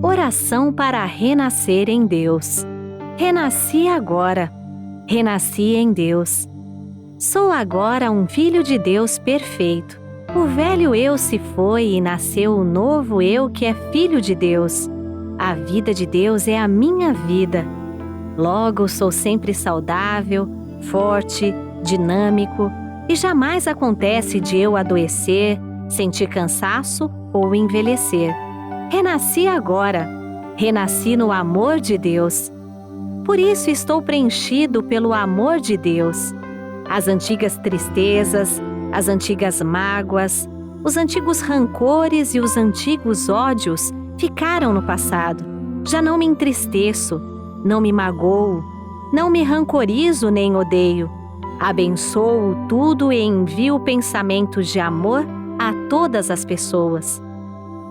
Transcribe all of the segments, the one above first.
Oração para renascer em Deus. Renasci agora. Renasci em Deus. Sou agora um filho de Deus perfeito. O velho eu se foi e nasceu o novo eu que é filho de Deus. A vida de Deus é a minha vida. Logo, sou sempre saudável, forte, dinâmico e jamais acontece de eu adoecer, sentir cansaço ou envelhecer. Renasci agora. Renasci no amor de Deus. Por isso estou preenchido pelo amor de Deus. As antigas tristezas, as antigas mágoas, os antigos rancores e os antigos ódios ficaram no passado. Já não me entristeço, não me magoo, não me rancorizo nem odeio. Abençoo tudo e envio pensamentos de amor a todas as pessoas.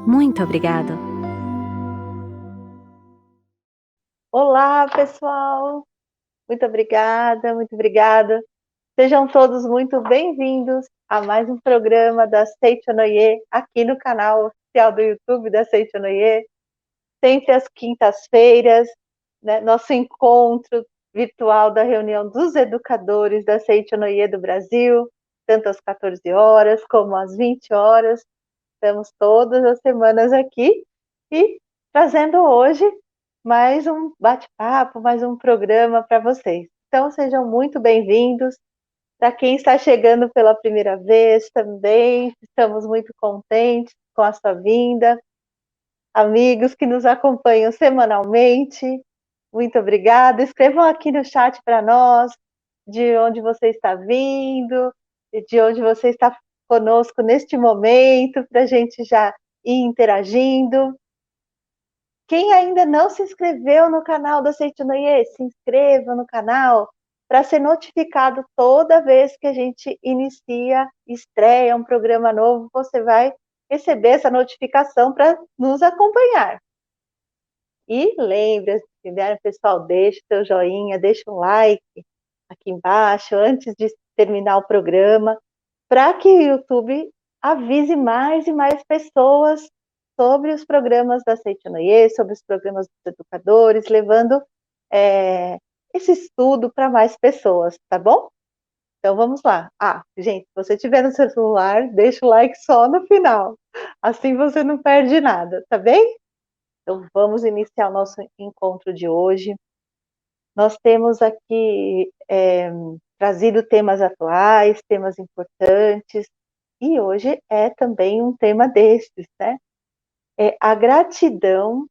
Muito obrigada. Olá, pessoal! Muito obrigada, muito obrigada. Sejam todos muito bem-vindos a mais um programa da Seichonoye, aqui no canal oficial do YouTube da Seichonoye, sempre às quintas-feiras, né, nosso encontro virtual da reunião dos educadores da Seichonoye do Brasil, tanto às 14 horas como às 20 horas. Estamos todas as semanas aqui e trazendo hoje mais um bate-papo, mais um programa para vocês. Então, sejam muito bem-vindos. Para quem está chegando pela primeira vez também, estamos muito contentes com a sua vinda. Amigos que nos acompanham semanalmente, muito obrigada. Escrevam aqui no chat para nós de onde você está vindo, de onde você está conosco neste momento, para a gente já ir interagindo. Quem ainda não se inscreveu no canal da Seichonoye, se inscreva no canal para ser notificado toda vez que a gente estreia um programa novo, você vai receber essa notificação para nos acompanhar. E lembre-se, né, pessoal, deixa o seu joinha, deixa um like aqui embaixo, antes de terminar o programa, para que o YouTube avise mais e mais pessoas sobre os programas da Seichonoye, sobre os programas dos educadores, levando esse estudo para mais pessoas, tá bom? Então vamos lá. Gente, se você tiver no seu celular, deixa o like só no final. Assim você não perde nada, tá bem? Então vamos iniciar o nosso encontro de hoje. Nós temos aqui trazido temas atuais, temas importantes, e hoje é também um tema desses, né? É a gratidão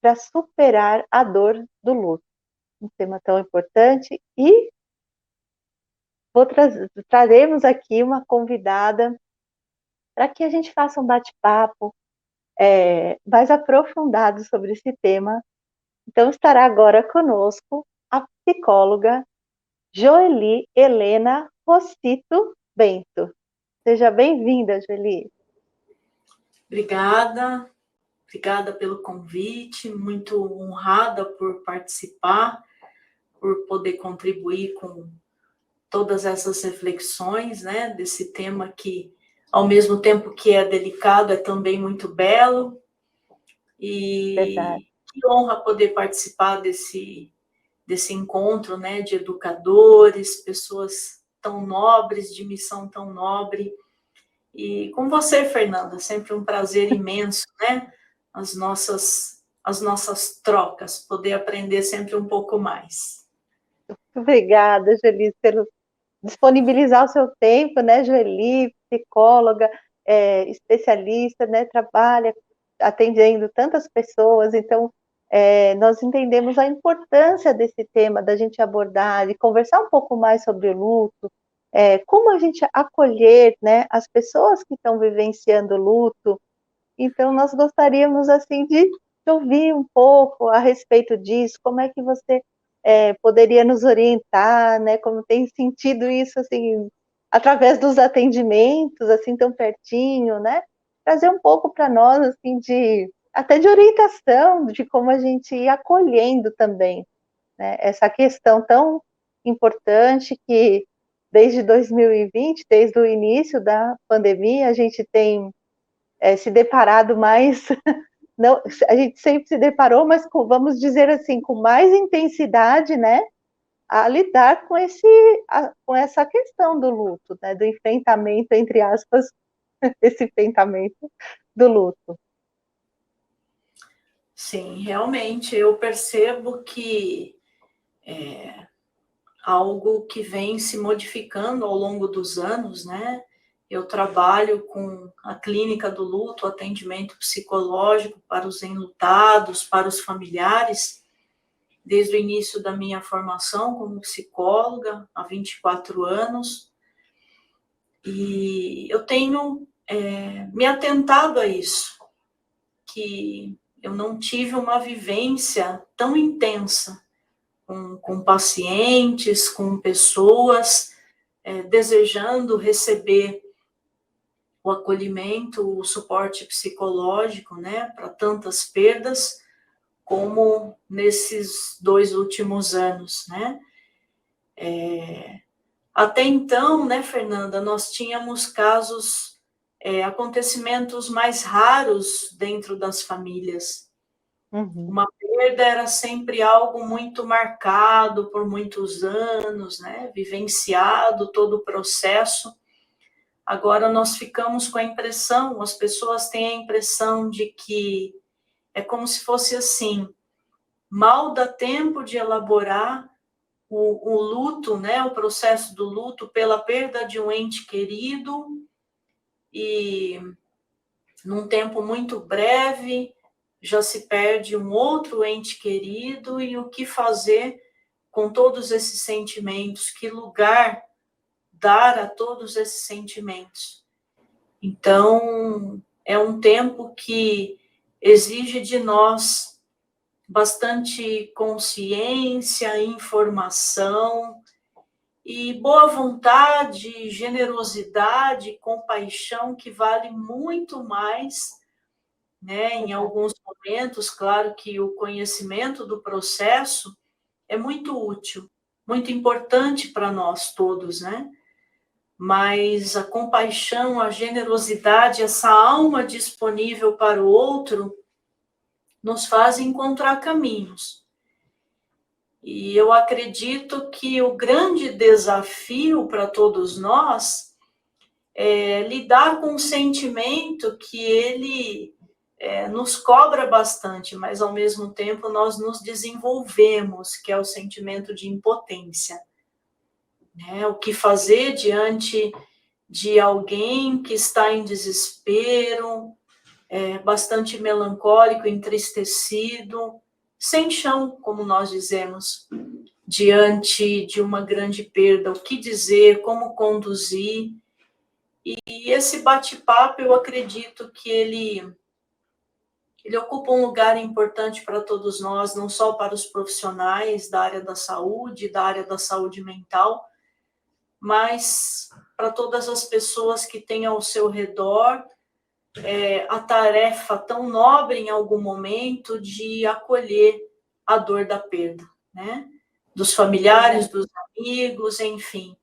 para superar a dor do luto. Um tema tão importante, e traremos aqui uma convidada para que a gente faça um bate-papo mais aprofundado sobre esse tema. Então estará agora conosco a psicóloga Joeli Helena Rossito Bento. Seja bem-vinda, Joeli. Obrigada pelo convite, muito honrada por participar, por poder contribuir com todas essas reflexões, né, desse tema que, ao mesmo tempo que é delicado, é também muito belo, e Verdade. que honra poder participar desse encontro, né, de educadores, pessoas tão nobres, de missão tão nobre. E com você, Fernanda, sempre um prazer imenso, né? As nossas trocas, poder aprender sempre um pouco mais. Obrigada, Joeli, pelo disponibilizar o seu tempo, né, Joeli, psicóloga, especialista, né, trabalha atendendo tantas pessoas, então nós entendemos a importância desse tema, da gente abordar e conversar um pouco mais sobre o luto, como a gente acolher, né, as pessoas que estão vivenciando o luto. Então nós gostaríamos assim de ouvir um pouco a respeito disso, como é que você poderia nos orientar, né, como tem sentido isso assim através dos atendimentos, assim tão pertinho, né, trazer um pouco para nós assim até de orientação de como a gente ir acolhendo também, né, essa questão tão importante que desde 2020, desde o início da pandemia, a gente tem se deparado mais não, a gente sempre se deparou, mas com, vamos dizer assim, com mais intensidade, né, a lidar com essa questão do luto, né, do enfrentamento, entre aspas, esse enfrentamento do luto. Sim, realmente, eu percebo que algo que vem se modificando ao longo dos anos, né? Eu trabalho com a clínica do luto, atendimento psicológico para os enlutados, para os familiares, desde o início da minha formação como psicóloga, há 24 anos, e eu tenho me atentado a isso, que eu não tive uma vivência tão intensa com pacientes, com pessoas desejando receber o acolhimento, o suporte psicológico, né, para tantas perdas, como nesses 2 últimos anos, né. Até então, né, Fernanda, nós tínhamos casos, acontecimentos mais raros dentro das famílias. Uhum. Uma perda era sempre algo muito marcado por muitos anos, né, vivenciado todo o processo. Agora nós ficamos com a impressão, as pessoas têm a impressão de que é como se fosse assim, mal dá tempo de elaborar o luto, né, o processo do luto pela perda de um ente querido, e num tempo muito breve já se perde um outro ente querido, e o que fazer com todos esses sentimentos, que lugar dar a todos esses sentimentos. Então, é um tempo que exige de nós bastante consciência, informação e boa vontade, generosidade, compaixão, que vale muito mais, né? Em alguns momentos, claro que o conhecimento do processo é muito útil, muito importante para nós todos, né? Mas a compaixão, a generosidade, essa alma disponível para o outro, nos faz encontrar caminhos. E eu acredito que o grande desafio para todos nós é lidar com um sentimento que ele nos cobra bastante, mas ao mesmo tempo nós nos desenvolvemos, que é o sentimento de impotência. Né? O que fazer diante de alguém que está em desespero, bastante melancólico, entristecido, sem chão, como nós dizemos, diante de uma grande perda, o que dizer, como conduzir. E esse bate-papo, eu acredito que ele ocupa um lugar importante para todos nós, não só para os profissionais da área da saúde mental, mas para todas as pessoas que têm ao seu redor a tarefa tão nobre em algum momento de acolher a dor da perda, né? Dos familiares, dos amigos, enfim.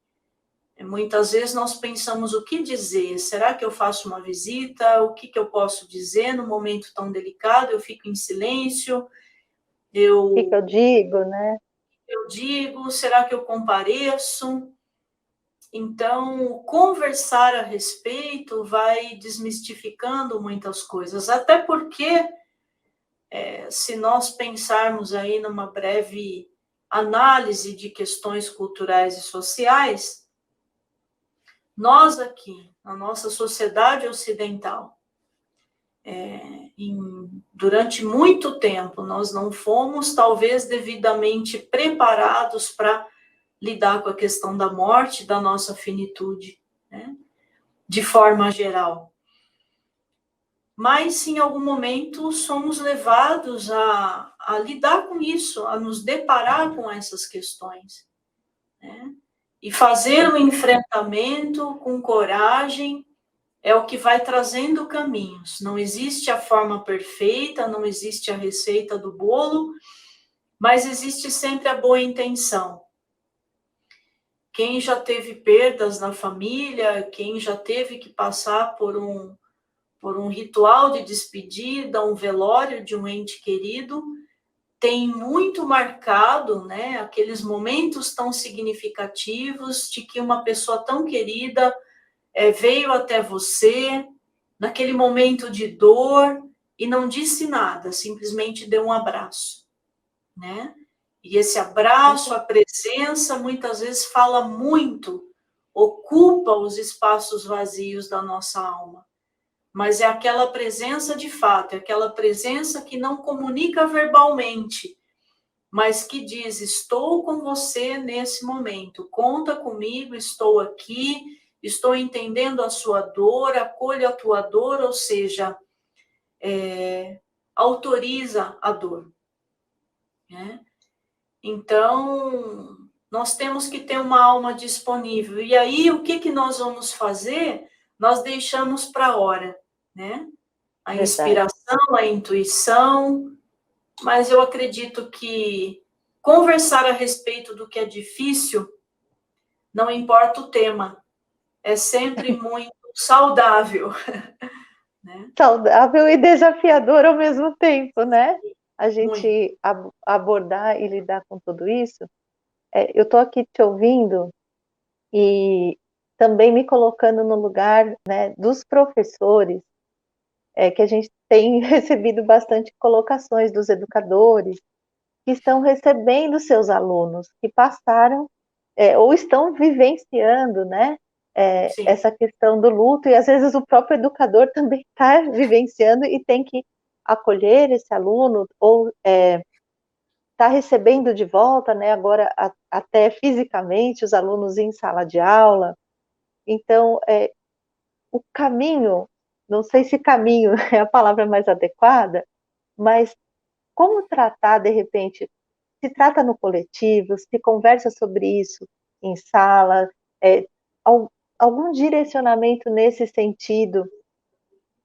Muitas vezes nós pensamos o que dizer, será que eu faço uma visita? O que eu posso dizer no momento tão delicado? Eu fico em silêncio? O que eu digo, né? Eu digo, será que eu compareço? Então, conversar a respeito vai desmistificando muitas coisas, até porque, se nós pensarmos aí numa breve análise de questões culturais e sociais, nós aqui, na nossa sociedade ocidental, durante muito tempo, nós não fomos, talvez, devidamente preparados para lidar com a questão da morte, da nossa finitude, né? De forma geral. Mas, em algum momento, somos levados a lidar com isso, a nos deparar com essas questões, né? E fazer um enfrentamento com coragem é o que vai trazendo caminhos. Não existe a forma perfeita, não existe a receita do bolo, mas existe sempre a boa intenção. Quem já teve perdas na família, quem já teve que passar por por um ritual de despedida, um velório de um ente querido, tem muito marcado, né, aqueles momentos tão significativos de que uma pessoa tão querida veio até você, naquele momento de dor, e não disse nada, simplesmente deu um abraço, né? E esse abraço, a presença, muitas vezes fala muito, ocupa os espaços vazios da nossa alma. Mas é aquela presença de fato, é aquela presença que não comunica verbalmente, mas que diz: estou com você nesse momento, conta comigo, estou aqui, estou entendendo a sua dor, acolho a tua dor, ou seja, autoriza a dor, né? Então, nós temos que ter uma alma disponível. E aí, o que nós vamos fazer? Nós deixamos para a hora, né? A inspiração, a intuição, mas eu acredito que conversar a respeito do que é difícil, não importa o tema, é sempre muito saudável. Né? Saudável e desafiador ao mesmo tempo, né? A gente Muito. abordar e lidar com tudo isso. Eu estou aqui te ouvindo e também me colocando no lugar, né, dos professores, que a gente tem recebido bastante colocações dos educadores que estão recebendo seus alunos que passaram ou estão vivenciando, né, essa questão do luto, e às vezes o próprio educador também está vivenciando e tem que acolher esse aluno ou está recebendo de volta, né, agora até fisicamente os alunos em sala de aula. Então, o caminho, não sei se caminho é a palavra mais adequada, mas como tratar, de repente, se trata no coletivo, se conversa sobre isso em sala, é, algum direcionamento nesse sentido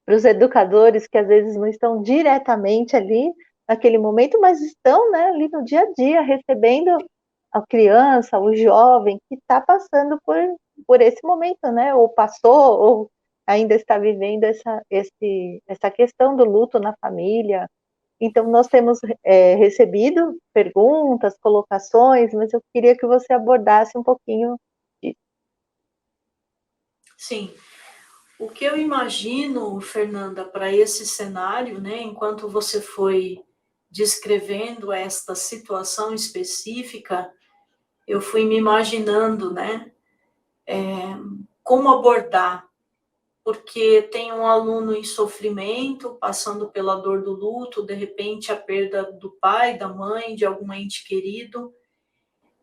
para os educadores que às vezes não estão diretamente ali naquele momento, mas estão, né, ali no dia a dia, recebendo a criança, o jovem que está passando por esse momento, né, ou passou, ou ainda está vivendo essa questão do luto na família. Então, nós temos recebido perguntas, colocações, mas eu queria que você abordasse um pouquinho disso. Sim. O que eu imagino, Fernanda, para esse cenário, né, enquanto você foi descrevendo esta situação específica, eu fui me imaginando, né, como abordar, porque tem um aluno em sofrimento, passando pela dor do luto, de repente a perda do pai, da mãe, de algum ente querido,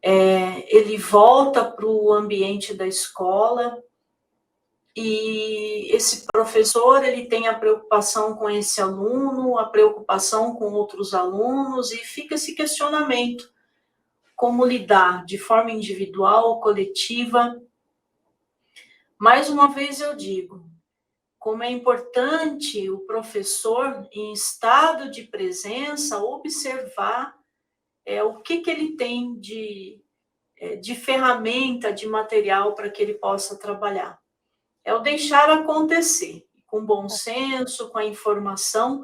ele volta para o ambiente da escola, e esse professor, ele tem a preocupação com esse aluno, a preocupação com outros alunos, e fica esse questionamento, como lidar de forma individual, coletiva. Mais uma vez eu digo, como é importante o professor, em estado de presença, observar o que ele tem de ferramenta, de material para que ele possa trabalhar. É o deixar acontecer, com bom senso, com a informação,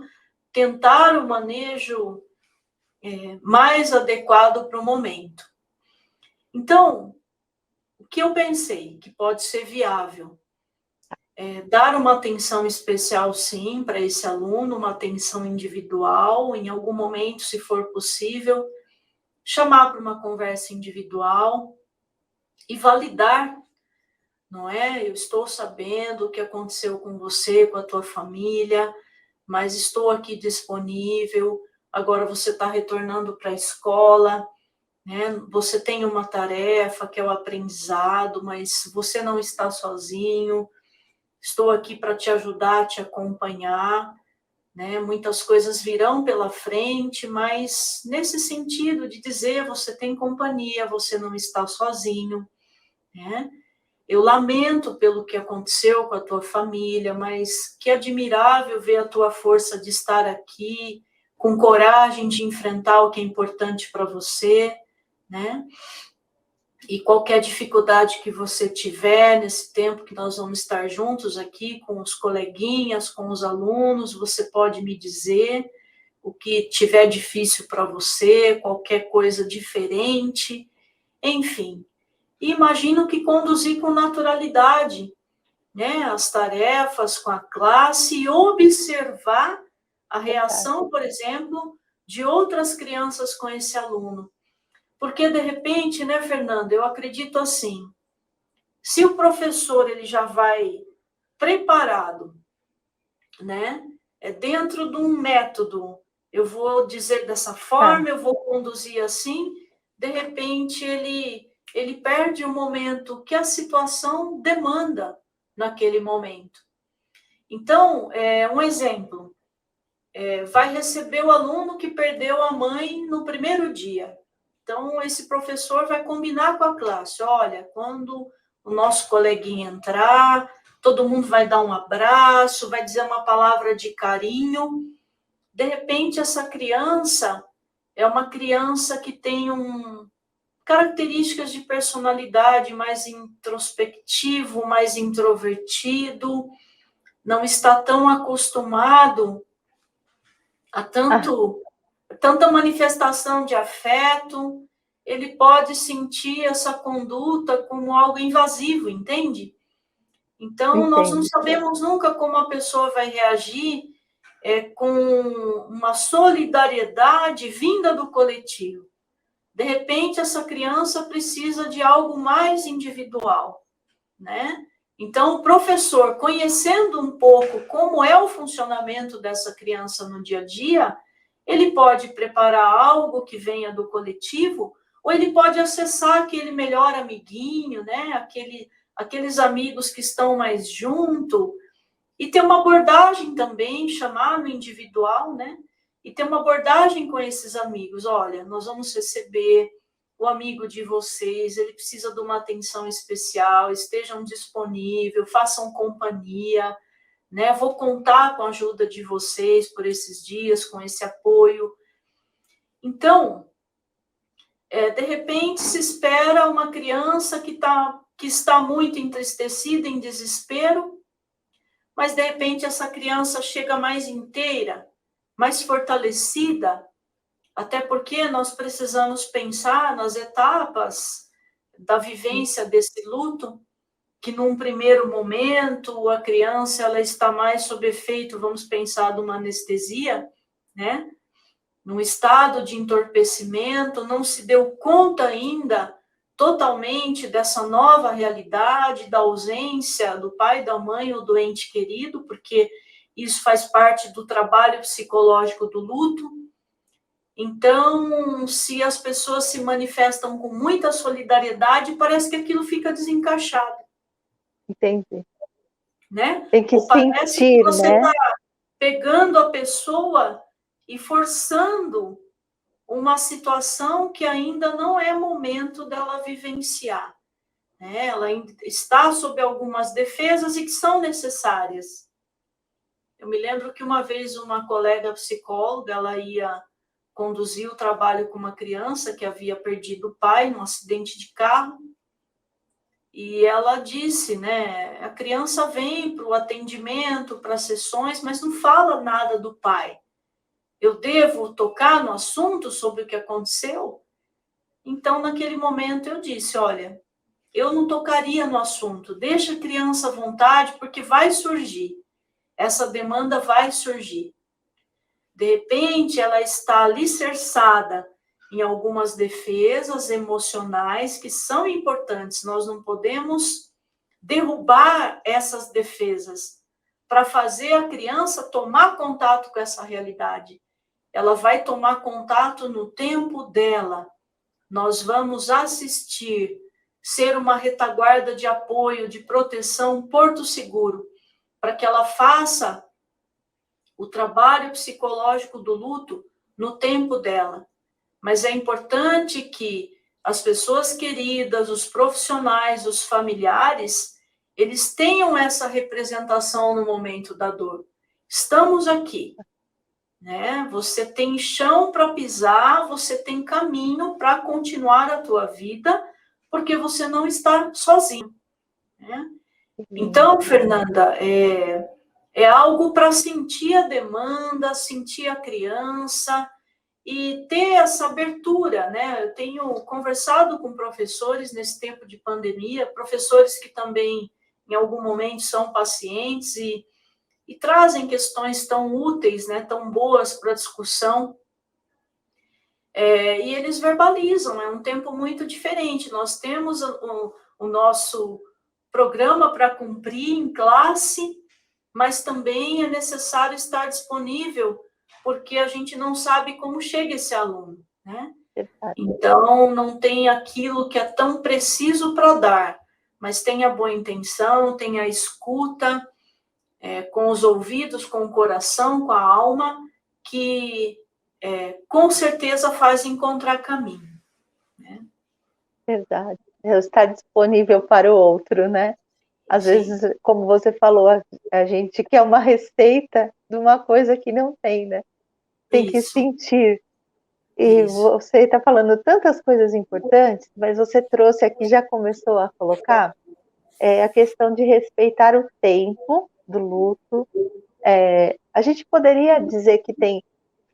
tentar o manejo mais adequado para o momento. Então, o que eu pensei que pode ser viável? Dar uma atenção especial, sim, para esse aluno, uma atenção individual, em algum momento, se for possível, chamar para uma conversa individual e validar, não é? Eu estou sabendo o que aconteceu com você, com a tua família, mas estou aqui disponível, agora você está retornando para a escola, né? Você tem uma tarefa que é o aprendizado, mas você não está sozinho, estou aqui para te ajudar, te acompanhar, né? Muitas coisas virão pela frente, mas nesse sentido de dizer, você tem companhia, você não está sozinho, né? Eu lamento pelo que aconteceu com a tua família, mas que admirável ver a tua força de estar aqui, com coragem de enfrentar o que é importante para você, né? E qualquer dificuldade que você tiver nesse tempo que nós vamos estar juntos aqui com os coleguinhas, com os alunos, você pode me dizer o que tiver difícil para você, qualquer coisa diferente, enfim. E imagino que conduzir com naturalidade, né, as tarefas com a classe e observar a reação, por exemplo, de outras crianças com esse aluno. Porque, de repente, né, Fernanda, eu acredito assim, se o professor ele já vai preparado, né, dentro de um método, eu vou dizer dessa forma, eu vou conduzir assim, de repente ele perde o momento que a situação demanda naquele momento. Então, um exemplo, vai receber o aluno que perdeu a mãe no primeiro dia. Então, esse professor vai combinar com a classe, olha, quando o nosso coleguinha entrar, todo mundo vai dar um abraço, vai dizer uma palavra de carinho. De repente, essa criança é uma criança que tem características de personalidade mais introspectivo, mais introvertido, não está tão acostumado a tanta manifestação de afeto, ele pode sentir essa conduta como algo invasivo, entende? Então, nós não sabemos nunca como a pessoa vai reagir com uma solidariedade vinda do coletivo. De repente, essa criança precisa de algo mais individual, né? Então, o professor, conhecendo um pouco como é o funcionamento dessa criança no dia a dia, ele pode preparar algo que venha do coletivo, ou ele pode acessar aquele melhor amiguinho, né? Aqueles amigos que estão mais junto, e ter uma abordagem também, chamar no individual, né? E ter uma abordagem com esses amigos. Olha, nós vamos receber o amigo de vocês, ele precisa de uma atenção especial, estejam disponíveis, façam companhia, né? Vou contar com a ajuda de vocês por esses dias, com esse apoio. Então, de repente se espera uma criança que está muito entristecida, em desespero, mas de repente essa criança chega mais inteira, mais fortalecida, até porque nós precisamos pensar nas etapas da vivência desse luto, que num primeiro momento a criança ela está mais sob efeito, vamos pensar, de uma anestesia, né? Num estado de entorpecimento, não se deu conta ainda totalmente dessa nova realidade, da ausência do pai, da mãe ou do ente querido, porque isso faz parte do trabalho psicológico do luto. Então, se as pessoas se manifestam com muita solidariedade, parece que aquilo fica desencaixado. Entendi. Né? Tem que ou parece sentir, que você está né? pegando a pessoa e forçando uma situação que ainda não é momento dela vivenciar. Né? Ela está sob algumas defesas e que são necessárias. Eu me lembro que uma vez uma colega psicóloga, ela ia conduzir o trabalho com uma criança que havia perdido o pai num acidente de carro, e ela disse, né, a criança vem para o atendimento, para as sessões, mas não fala nada do pai. Eu devo tocar no assunto sobre o que aconteceu? Então, naquele momento, eu disse, olha, eu não tocaria no assunto, deixa a criança à vontade, porque vai surgir, essa demanda vai surgir. De repente, ela está alicerçada em algumas defesas emocionais que são importantes, nós não podemos derrubar essas defesas para fazer a criança tomar contato com essa realidade. Ela vai tomar contato no tempo dela. Nós vamos assistir, ser uma retaguarda de apoio, de proteção, porto seguro, para que ela faça o trabalho psicológico do luto no tempo dela. Mas é importante que as pessoas queridas, os profissionais, os familiares, eles tenham essa representação no momento da dor. Estamos aqui, né? Você tem chão para pisar, você tem caminho para continuar a tua vida, porque você não está sozinho, né? Então, Fernanda, é algo para sentir a demanda, sentir a criança e ter essa abertura, né? Eu tenho conversado com professores nesse tempo de pandemia, professores que também, em algum momento, são pacientes e trazem questões tão úteis, né, tão boas para a discussão, e eles verbalizam, é um tempo muito diferente. Nós temos o nosso programa para cumprir em classe, mas também é necessário estar disponível, porque a gente não sabe como chega esse aluno, né? Então, não tem aquilo que é tão preciso para dar, mas tem a boa intenção, tem a escuta, com os ouvidos, com o coração, com a alma, que com certeza faz encontrar caminho. Né? Verdade. Estar disponível para o outro, né? Às Sim. vezes, como você falou, a gente quer uma receita de uma coisa que não tem, né? Tem que sentir. E você está falando tantas coisas importantes, mas você trouxe aqui, já começou a colocar, a questão de respeitar o tempo do luto. A gente poderia dizer que tem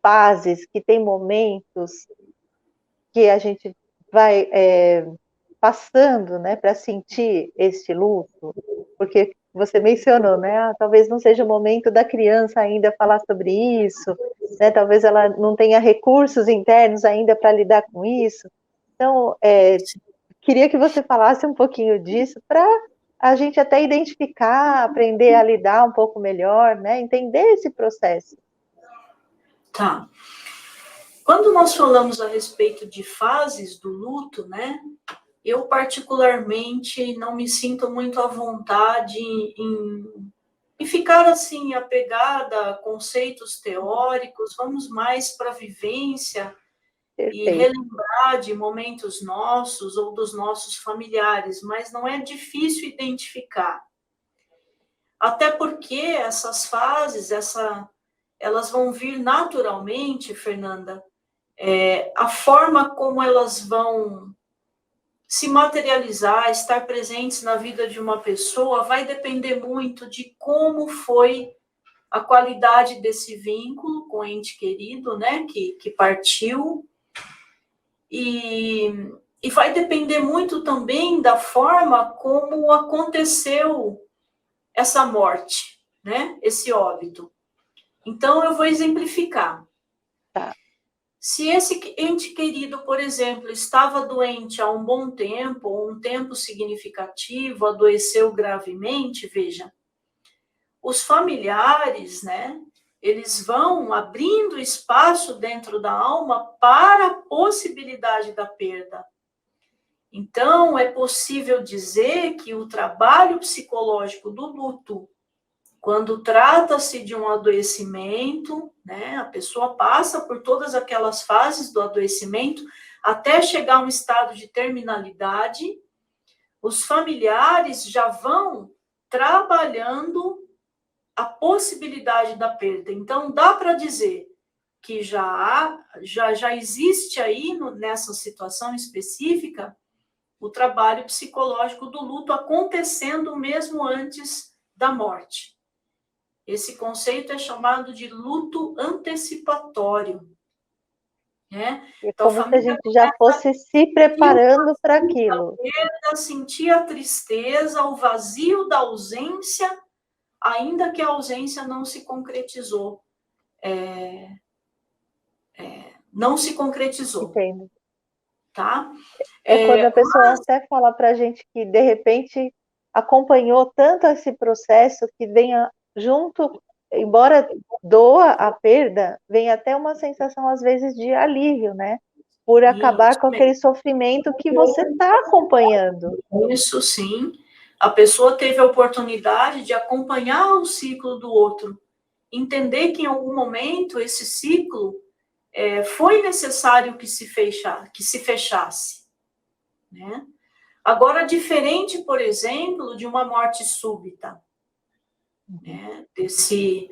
fases, que tem momentos que a gente vai passando, né, para sentir este luto, porque você mencionou, né, talvez não seja o momento da criança ainda falar sobre isso, né, talvez ela não tenha recursos internos ainda para lidar com isso. Então, queria que você falasse um pouquinho disso para a gente até identificar, aprender a lidar um pouco melhor, né, entender esse processo. Tá. Quando nós falamos a respeito de fases do luto, né, eu particularmente não me sinto muito à vontade em ficar assim apegada a conceitos teóricos, vamos mais para a vivência. Perfeito. E relembrar de momentos nossos ou dos nossos familiares, mas não é difícil identificar. Até porque essas fases, elas vão vir naturalmente, Fernanda, a forma como elas vão se materializar, estar presentes na vida de uma pessoa, vai depender muito de como foi a qualidade desse vínculo com o ente querido, né, que partiu, e vai depender muito também da forma como aconteceu essa morte, né, esse óbito. Então, eu vou exemplificar. Tá. Se esse ente querido, por exemplo, estava doente há um bom tempo, ou um tempo significativo, adoeceu gravemente, veja, os familiares, né, eles vão abrindo espaço dentro da alma para a possibilidade da perda. Então, é possível dizer que o trabalho psicológico do luto, quando trata-se de um adoecimento, né, a pessoa passa por todas aquelas fases do adoecimento até chegar a um estado de terminalidade, os familiares já vão trabalhando a possibilidade da perda. Então, dá para dizer que já existe aí, nessa situação específica, o trabalho psicológico do luto acontecendo mesmo antes da morte. Esse conceito é chamado de luto antecipatório. Né? É então, como se a gente já fosse se preparando para aquilo. Sentir a tristeza, o vazio da ausência, ainda que a ausência não se concretizou. Não se concretizou. Entendo. Tá? Quando a pessoa até fala para a gente que, de repente, acompanhou tanto esse processo que venha junto, embora doa a perda, vem até uma sensação, às vezes, de alívio, né? Por acabar com aquele sofrimento que você está acompanhando. Isso, sim. A pessoa teve a oportunidade de acompanhar o ciclo do outro, entender que em algum momento esse ciclo foi necessário que se fechasse. Né? Agora, diferente, por exemplo, de uma morte súbita, né? Desse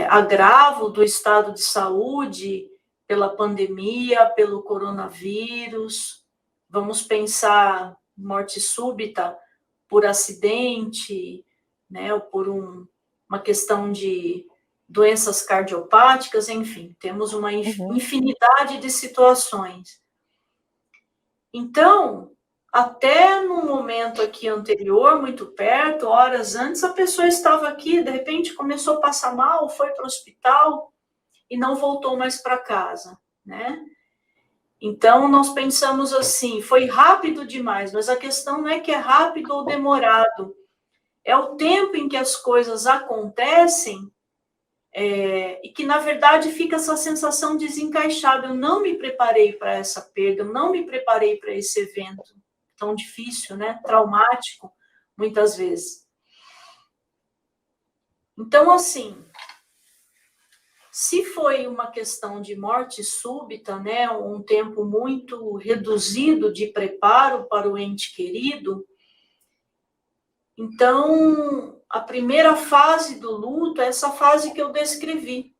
agravo do estado de saúde pela pandemia, pelo coronavírus, vamos pensar morte súbita por acidente, né, ou por uma questão de doenças cardiopáticas, enfim, temos uma infinidade de situações. Então, até no momento aqui anterior, muito perto, horas antes, a pessoa estava aqui, de repente começou a passar mal, foi para o hospital e não voltou mais para casa, né? Então, nós pensamos assim, foi rápido demais, mas a questão não é que é rápido ou demorado, é o tempo em que as coisas acontecem e que, na verdade, fica essa sensação desencaixada. Eu não me preparei para essa perda, eu não me preparei para esse evento tão difícil, né? Traumático, muitas vezes. Então, assim, se foi uma questão de morte súbita, né, um tempo muito reduzido de preparo para o ente querido, então, a primeira fase do luto é essa fase que eu descrevi.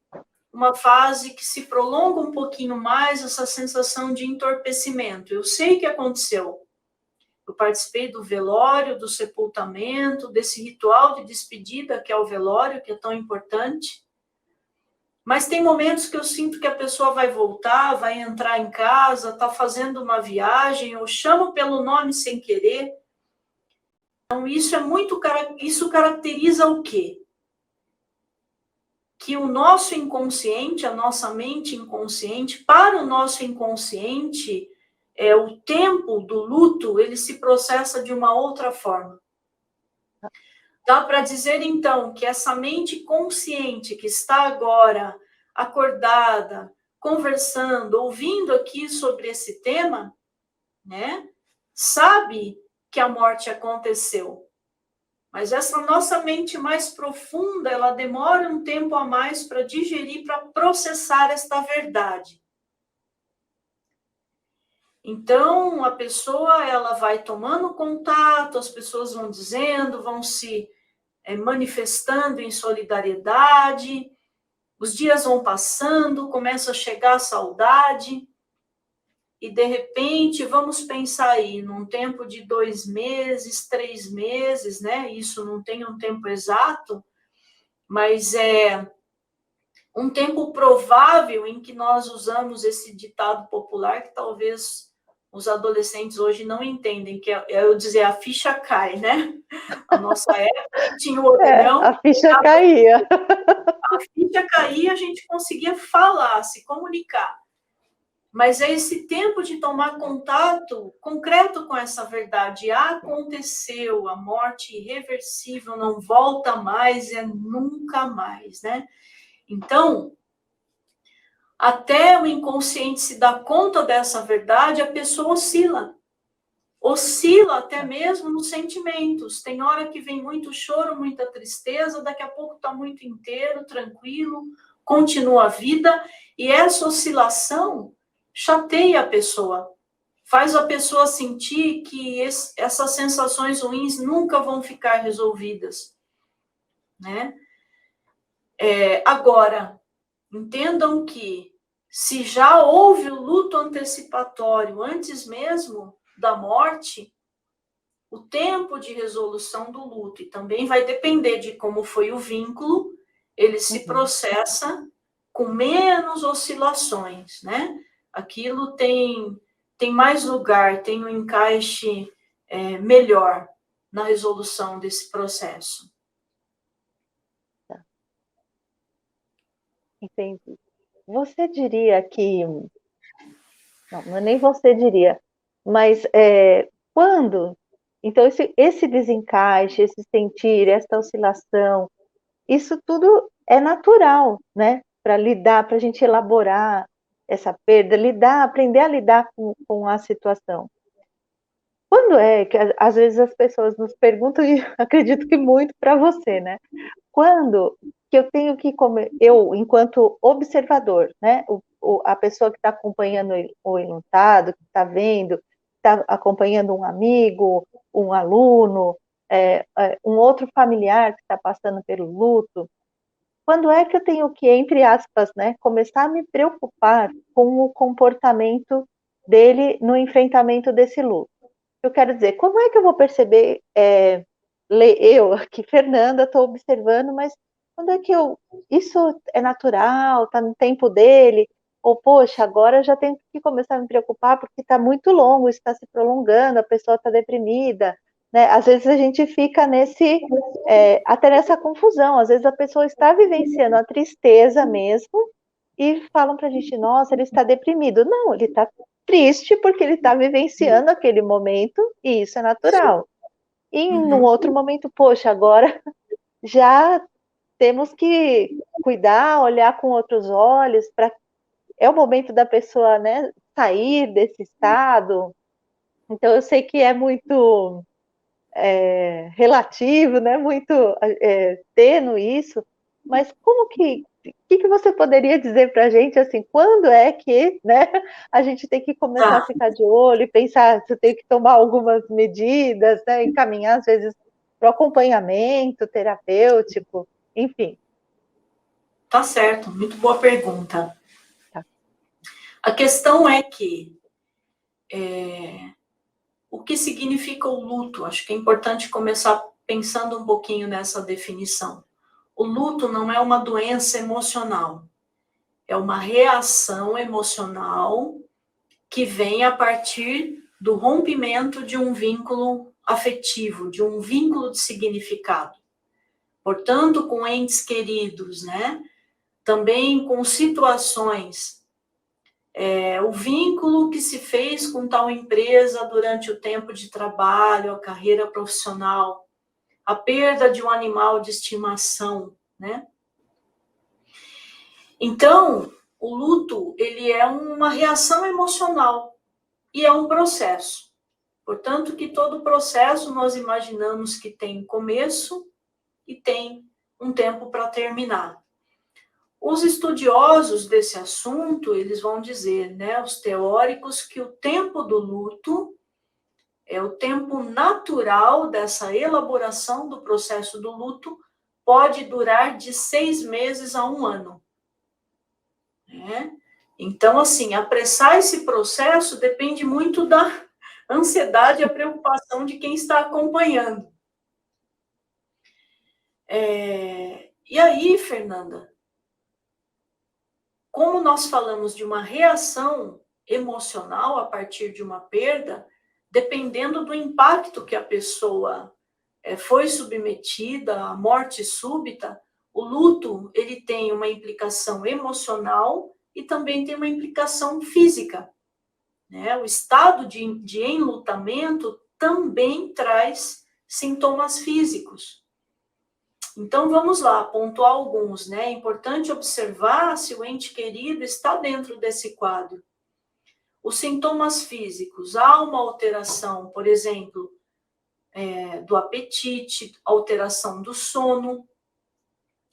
Uma fase que se prolonga um pouquinho mais, essa sensação de entorpecimento. Eu sei o que aconteceu. Eu participei do velório, do sepultamento, desse ritual de despedida, que é o velório, que é tão importante. Mas tem momentos que eu sinto que a pessoa vai voltar, vai entrar em casa, está fazendo uma viagem, eu chamo pelo nome sem querer. Então, isso caracteriza o quê? Que o nosso inconsciente, a nossa mente inconsciente, para o nosso inconsciente, o tempo do luto, ele se processa de uma outra forma. Dá para dizer, então, que essa mente consciente que está agora acordada, conversando, ouvindo aqui sobre esse tema, né, sabe que a morte aconteceu. Mas essa nossa mente mais profunda, ela demora um tempo a mais para digerir, para processar esta verdade. Então, a pessoa, ela vai tomando contato, as pessoas vão dizendo, vão se manifestando em solidariedade, os dias vão passando, começa a chegar a saudade, e de repente, vamos pensar aí, num tempo de 2 meses, 3 meses, né? Isso não tem um tempo exato, mas é um tempo provável em que nós usamos esse ditado popular que talvez os adolescentes hoje não entendem, que é eu dizer, a ficha cai, né? A nossa época tinha o orelhão. A ficha caía. A ficha caía, a gente conseguia falar, se comunicar. Mas é esse tempo de tomar contato concreto com essa verdade. Aconteceu, a morte irreversível não volta mais, é nunca mais, né? Então, até o inconsciente se dar conta dessa verdade, a pessoa oscila. Oscila até mesmo nos sentimentos. Tem hora que vem muito choro, muita tristeza, daqui a pouco está muito inteiro, tranquilo, continua a vida, e essa oscilação chateia a pessoa, faz a pessoa sentir que essas sensações ruins nunca vão ficar resolvidas, né? Agora, entendam que se já houve o luto antecipatório antes mesmo da morte, o tempo de resolução do luto, e também vai depender de como foi o vínculo, ele se processa com menos oscilações, né? Aquilo tem mais lugar, tem um encaixe melhor na resolução desse processo. Entendi. Você diria que... Não, nem você diria, mas quando... Então, esse desencaixe, esse sentir, essa oscilação, isso tudo é natural, né? Para lidar, para a gente elaborar essa perda, aprender a lidar com a situação. Quando é que, às vezes, as pessoas nos perguntam, e acredito que muito para você, né? Quando que eu tenho que eu, enquanto observador, né? A pessoa que está acompanhando o enlutado, que está vendo, está acompanhando um amigo, um aluno, um outro familiar que está passando pelo luto, quando é que eu tenho que, entre aspas, né, começar a me preocupar com o comportamento dele no enfrentamento desse luto? eu quero dizer, como é que eu vou perceber, eu aqui, Fernanda, estou observando, mas quando é que isso é natural, está no tempo dele, ou, poxa, agora eu já tenho que começar a me preocupar porque está muito longo, está se prolongando, a pessoa está deprimida, né? Às vezes a gente fica até nessa confusão, às vezes a pessoa está vivenciando a tristeza mesmo, e falam para a gente, nossa, ele está deprimido. Não, ele está triste porque ele está vivenciando aquele momento, e isso é natural. E num outro momento, poxa, agora já temos que cuidar, olhar com outros olhos, é o momento da pessoa, né, sair desse estado. Então eu sei que é muito relativo, né, muito tênue isso, mas como que você poderia dizer para a gente, assim, quando é que, né, a gente tem que começar a ficar de olho e pensar se tem que tomar algumas medidas, né, encaminhar, às vezes, para o acompanhamento terapêutico, enfim. Tá certo, muito boa pergunta. Tá. A questão é que o que significa o luto? Acho que é importante começar pensando um pouquinho nessa definição. O luto não é uma doença emocional, é uma reação emocional que vem a partir do rompimento de um vínculo afetivo, de um vínculo de significado. Portanto, com entes queridos, né? Também com situações, o vínculo que se fez com tal empresa durante o tempo de trabalho, a carreira profissional, a perda de um animal de estimação, né? Então, o luto, ele é uma reação emocional e é um processo. Portanto, que todo processo nós imaginamos que tem começo e tem um tempo para terminar. Os estudiosos desse assunto, eles vão dizer, né, os teóricos, que o tempo do luto é o tempo natural dessa elaboração do processo do luto, pode durar de 6 meses a 1 ano. Né? Então, assim, apressar esse processo depende muito da ansiedade e a preocupação de quem está acompanhando. E aí, Fernanda, como nós falamos de uma reação emocional a partir de uma perda, dependendo do impacto que a pessoa foi submetida à morte súbita, o luto ele tem uma implicação emocional e também tem uma implicação física. Né? O estado de enlutamento também traz sintomas físicos. Então, vamos lá, pontuar alguns, né? É importante observar se o ente querido está dentro desse quadro. Os sintomas físicos, há uma alteração, por exemplo, do apetite, alteração do sono,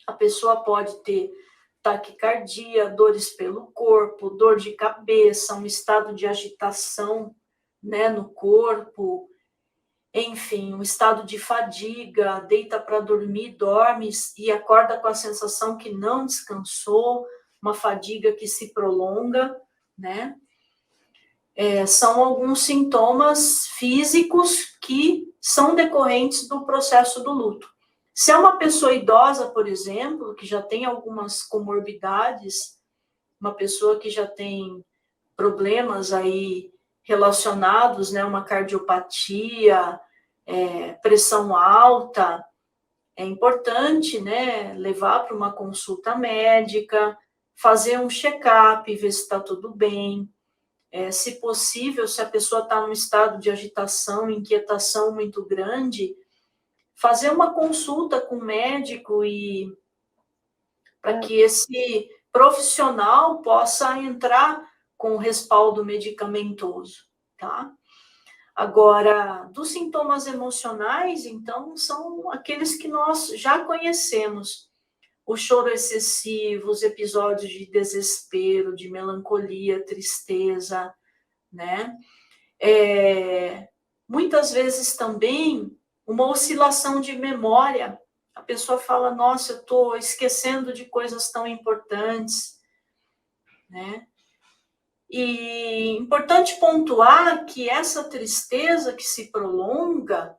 a pessoa pode ter taquicardia, dores pelo corpo, dor de cabeça, um estado de agitação, né, no corpo, enfim, um estado de fadiga, deita para dormir, dorme e acorda com a sensação que não descansou, uma fadiga que se prolonga, né? São alguns sintomas físicos que são decorrentes do processo do luto. Se é uma pessoa idosa, por exemplo, que já tem algumas comorbidades, uma pessoa que já tem problemas aí relacionados, né, uma cardiopatia, pressão alta, é importante, né, levar para uma consulta médica, fazer um check-up, ver se está tudo bem. Se possível, se a pessoa está num estado de agitação, inquietação muito grande, fazer uma consulta com o médico e para que esse profissional possa entrar com respaldo medicamentoso, tá? Agora, dos sintomas emocionais, então, são aqueles que nós já conhecemos. O choro excessivo, os episódios de desespero, de melancolia, tristeza, né? Muitas vezes também uma oscilação de memória. A pessoa fala, nossa, eu estou esquecendo de coisas tão importantes, né? E importante pontuar que essa tristeza que se prolonga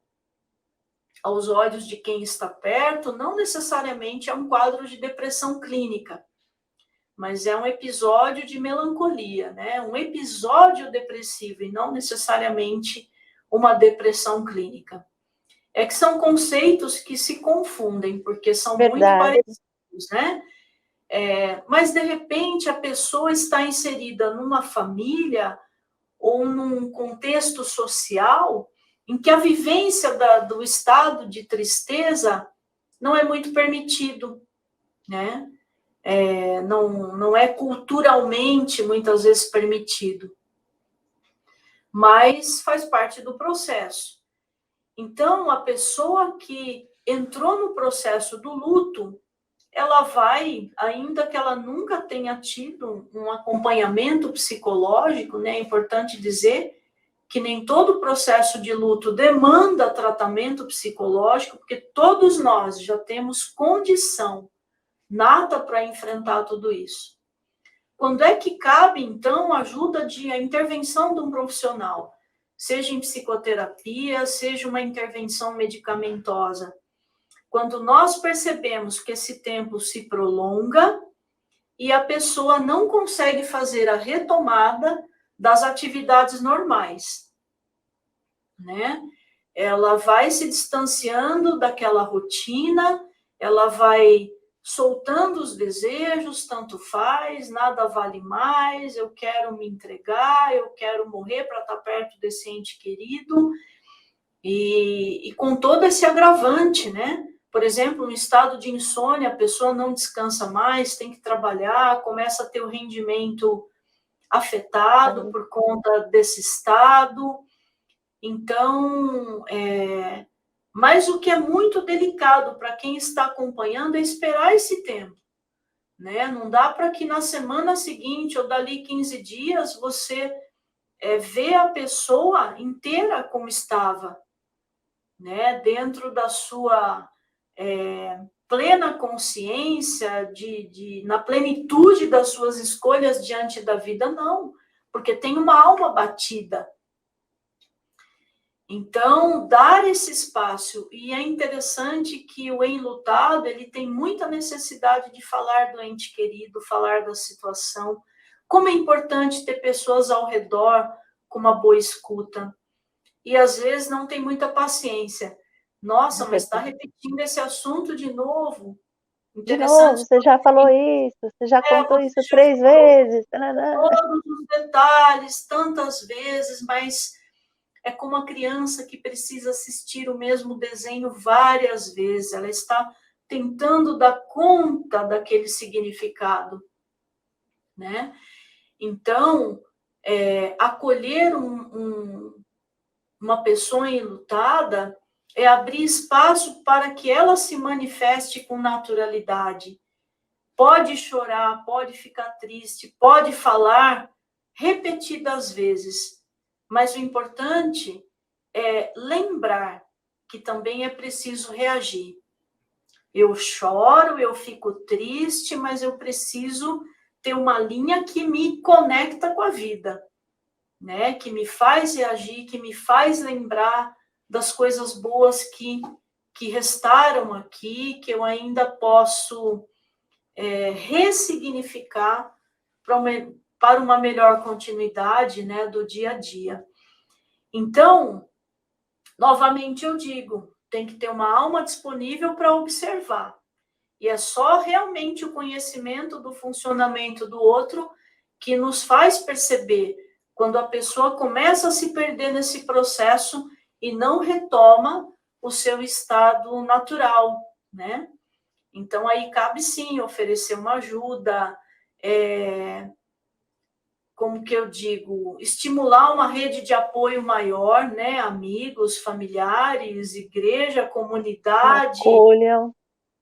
aos olhos de quem está perto não necessariamente é um quadro de depressão clínica, mas é um episódio de melancolia, né? Um episódio depressivo e não necessariamente uma depressão clínica. É que são conceitos que se confundem, porque são muito parecidos, né? Mas, de repente, a pessoa está inserida numa família ou num contexto social em que a vivência do estado de tristeza não é muito permitido, né? Não é culturalmente, muitas vezes, permitido, mas faz parte do processo. Então, a pessoa que entrou no processo do luto, ela vai, ainda que ela nunca tenha tido um acompanhamento psicológico, né? É importante dizer que nem todo processo de luto demanda tratamento psicológico, porque todos nós já temos condição nata para enfrentar tudo isso. Quando é que cabe, então, a intervenção de um profissional? Seja em psicoterapia, seja uma intervenção medicamentosa. Quando nós percebemos que esse tempo se prolonga e a pessoa não consegue fazer a retomada das atividades normais, né? Ela vai se distanciando daquela rotina, ela vai soltando os desejos, tanto faz, nada vale mais, eu quero me entregar, eu quero morrer para estar perto desse ente querido, e com todo esse agravante, né? Por exemplo, no estado de insônia, a pessoa não descansa mais, tem que trabalhar, começa a ter o rendimento afetado por conta desse estado. Então, mas o que é muito delicado para quem está acompanhando é esperar esse tempo, né? Não dá para que na semana seguinte ou dali 15 dias você vê a pessoa inteira como estava, né? Dentro da sua plena consciência, na plenitude das suas escolhas diante da vida, não, porque tem uma alma batida. Então, dar esse espaço, e é interessante que o enlutado, ele tem muita necessidade de falar do ente querido, falar da situação, como é importante ter pessoas ao redor com uma boa escuta, e às vezes não tem muita paciência. Nossa, mas está repetindo esse assunto de novo. De novo, você já falou isso, você já contou isso 3 vezes. Todos os detalhes, tantas vezes, mas é como a criança que precisa assistir o mesmo desenho várias vezes. Ela está tentando dar conta daquele significado, né? Então, acolher uma pessoa enlutada é abrir espaço para que ela se manifeste com naturalidade. Pode chorar, pode ficar triste, pode falar repetidas vezes, mas o importante é lembrar que também é preciso reagir. Eu choro, eu fico triste, mas eu preciso ter uma linha que me conecta com a vida, né? Que me faz reagir, que me faz lembrar das coisas boas que restaram aqui, que eu ainda posso ressignificar para uma melhor continuidade, né, do dia a dia. Então, novamente eu digo, tem que ter uma alma disponível para observar. E é só realmente o conhecimento do funcionamento do outro que nos faz perceber quando a pessoa começa a se perder nesse processo e não retoma o seu estado natural, né? Então, aí cabe sim oferecer uma ajuda, como que eu digo, estimular uma rede de apoio maior, né? Amigos, familiares, igreja, comunidade,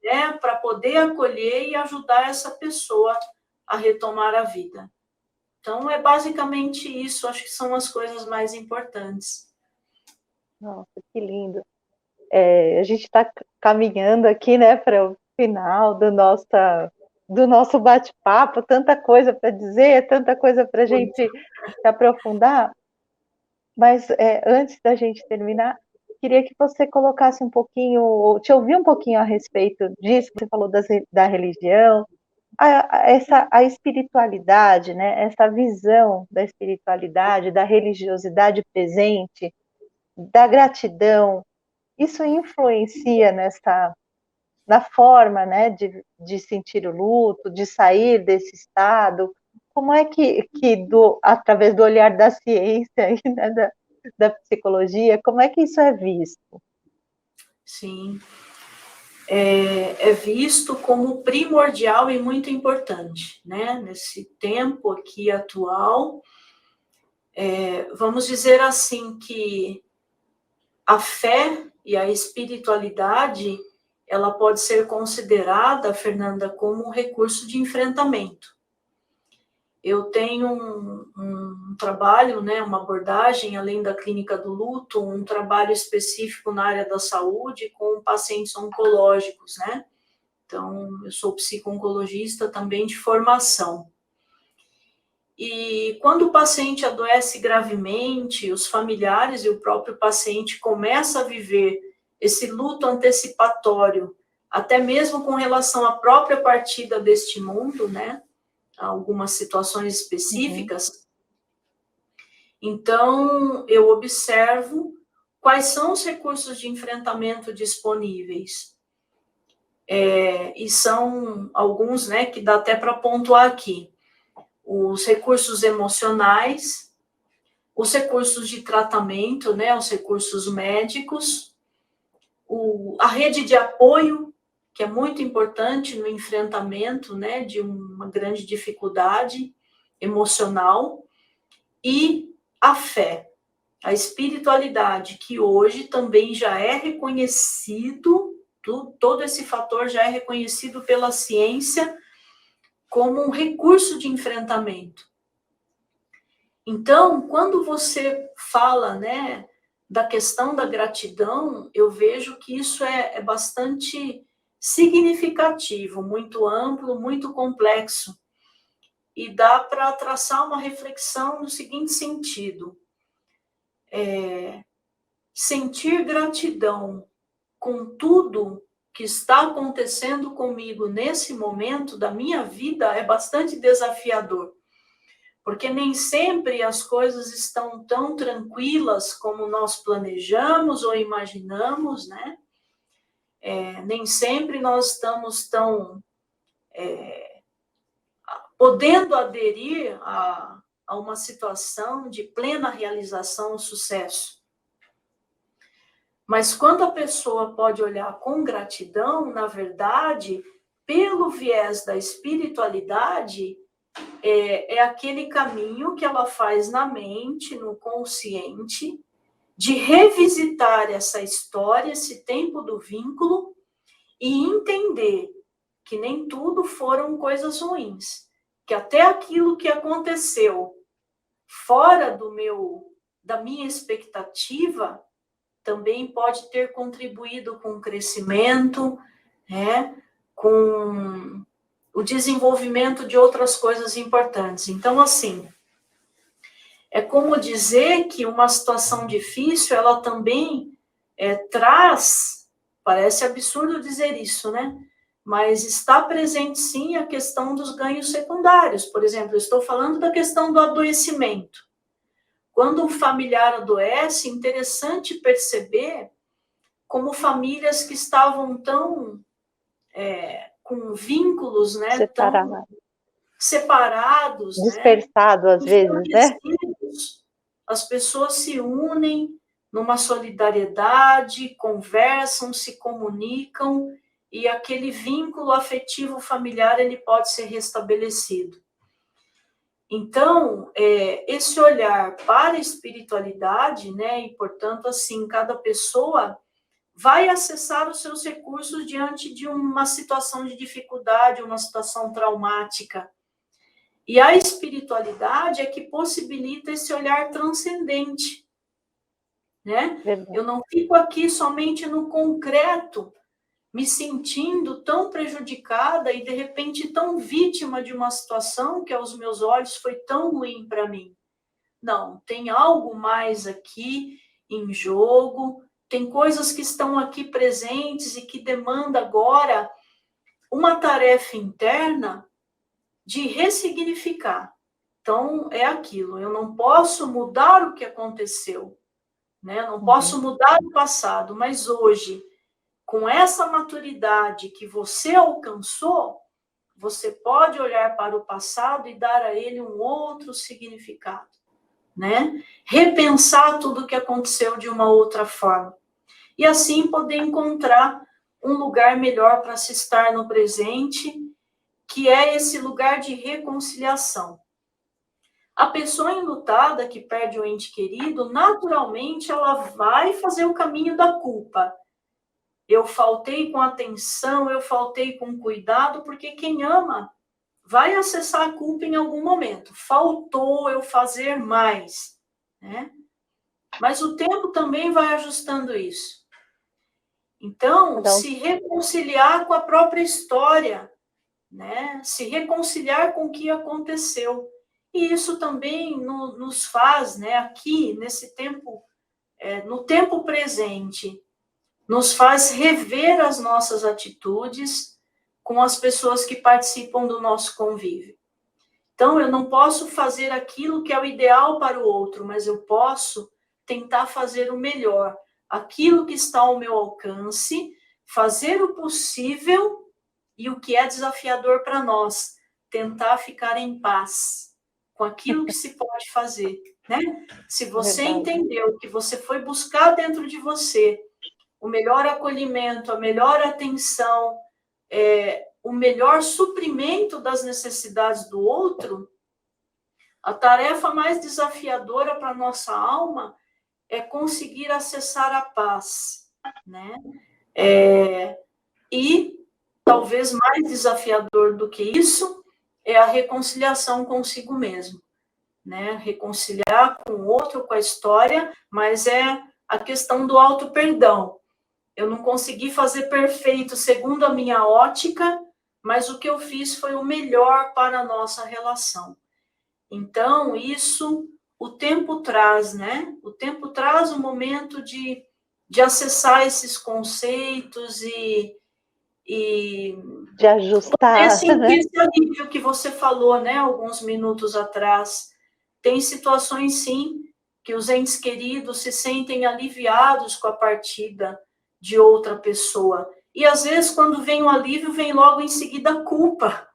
né? Para poder acolher e ajudar essa pessoa a retomar a vida. Então, é basicamente isso, acho que são as coisas mais importantes. Nossa, que lindo. A gente está caminhando aqui, né, para o final da nossa do nosso bate-papo, tanta coisa para dizer, tanta coisa para a gente se aprofundar. Mas antes da gente terminar, queria que você colocasse um pouquinho, ou te ouvir um pouquinho a respeito disso, que você falou da religião, a espiritualidade, né? Essa visão da espiritualidade, da religiosidade presente, da gratidão, isso influencia na forma, né, de sentir o luto, de sair desse estado. Como é que através do olhar da ciência e, né, da psicologia, como é que isso é visto? Sim, é visto como primordial e muito importante, né? Nesse tempo aqui atual, vamos dizer assim que a fé e a espiritualidade, ela pode ser considerada, Fernanda, como um recurso de enfrentamento. Eu tenho um trabalho, né, uma abordagem, além da clínica do luto, um trabalho específico na área da saúde com pacientes oncológicos, né? Então, eu sou psico-oncologista também de formação. E quando o paciente adoece gravemente, os familiares e o próprio paciente começam a viver esse luto antecipatório, até mesmo com relação à própria partida deste mundo, né? Algumas situações específicas. Então, eu observo quais são os recursos de enfrentamento disponíveis. E são alguns, né, que dá até para pontuar aqui. Os recursos emocionais, os recursos de tratamento, né, os recursos médicos, a rede de apoio, que é muito importante no enfrentamento, né, de uma grande dificuldade emocional, e a fé, a espiritualidade, que hoje também já é reconhecido, todo esse fator já é reconhecido pela ciência como um recurso de enfrentamento. Então, quando você fala, né, da questão da gratidão, eu vejo que isso é bastante significativo, muito amplo, muito complexo, e dá para traçar uma reflexão no seguinte sentido: sentir gratidão com tudo que está acontecendo comigo nesse momento da minha vida é bastante desafiador, porque nem sempre as coisas estão tão tranquilas como nós planejamos ou imaginamos, né? Nem sempre nós estamos tão podendo aderir a uma situação de plena realização, sucesso. Mas quando a pessoa pode olhar com gratidão, na verdade, pelo viés da espiritualidade, é aquele caminho que ela faz na mente, no consciente, de revisitar essa história, esse tempo do vínculo, e entender que nem tudo foram coisas ruins, que até aquilo que aconteceu fora da minha expectativa também pode ter contribuído com o crescimento, né, com o desenvolvimento de outras coisas importantes. Então, assim, é como dizer que uma situação difícil, ela também traz, parece absurdo dizer isso, né? Mas está presente sim a questão dos ganhos secundários. Por exemplo, eu estou falando da questão do adoecimento. Quando um familiar adoece, é interessante perceber como famílias que estavam tão com vínculos, né, tão separados, dispersado, né, às vezes, né? As pessoas se unem numa solidariedade, conversam, se comunicam, e aquele vínculo afetivo familiar ele pode ser restabelecido. Então, esse olhar para a espiritualidade, né, e portanto, assim, cada pessoa vai acessar os seus recursos diante de uma situação de dificuldade, uma situação traumática. E a espiritualidade é que possibilita esse olhar transcendente, né? Eu não fico aqui somente no concreto, me sentindo tão prejudicada e, de repente, tão vítima de uma situação que, aos meus olhos, foi tão ruim para mim. Não, tem algo mais aqui em jogo, tem coisas que estão aqui presentes e que demanda agora uma tarefa interna de ressignificar. Então, é aquilo, eu não posso mudar o que aconteceu, né? Eu não posso mudar o passado, mas hoje, com essa maturidade que você alcançou, você pode olhar para o passado e dar a ele um outro significado, né? Repensar tudo o que aconteceu de uma outra forma. E assim poder encontrar um lugar melhor para se estar no presente, que é esse lugar de reconciliação. A pessoa enlutada que perde o ente querido, naturalmente ela vai fazer o caminho da culpa. Eu faltei com atenção, eu faltei com cuidado, porque quem ama vai acessar a culpa em algum momento. Faltou eu fazer mais, né? Mas o tempo também vai ajustando isso. Então, se reconciliar com a própria história, né? Se reconciliar com o que aconteceu. E isso também nos faz, né, aqui, nesse tempo, no tempo presente, nos faz rever as nossas atitudes com as pessoas que participam do nosso convívio. Então, eu não posso fazer aquilo que é o ideal para o outro, mas eu posso tentar fazer o melhor, aquilo que está ao meu alcance, fazer o possível e o que é desafiador para nós, tentar ficar em paz com aquilo que se pode fazer, né? Se você entendeu que você foi buscar dentro de você o melhor acolhimento, a melhor atenção, o melhor suprimento das necessidades do outro, a tarefa mais desafiadora para a nossa alma é conseguir acessar a paz, né? E talvez mais desafiador do que isso é a reconciliação consigo mesmo, né? Reconciliar com o outro, com a história, mas é a questão do auto-perdão. Eu não consegui fazer perfeito segundo a minha ótica, mas o que eu fiz foi o melhor para a nossa relação. Então, isso o tempo traz, né? O tempo traz o momento de acessar esses conceitos e de ajustar, sentir né? esse alívio que você falou, né, alguns minutos atrás. Tem situações, sim, que os entes queridos se sentem aliviados com a partida de outra pessoa. E, às vezes, quando vem o alívio, vem logo em seguida a culpa,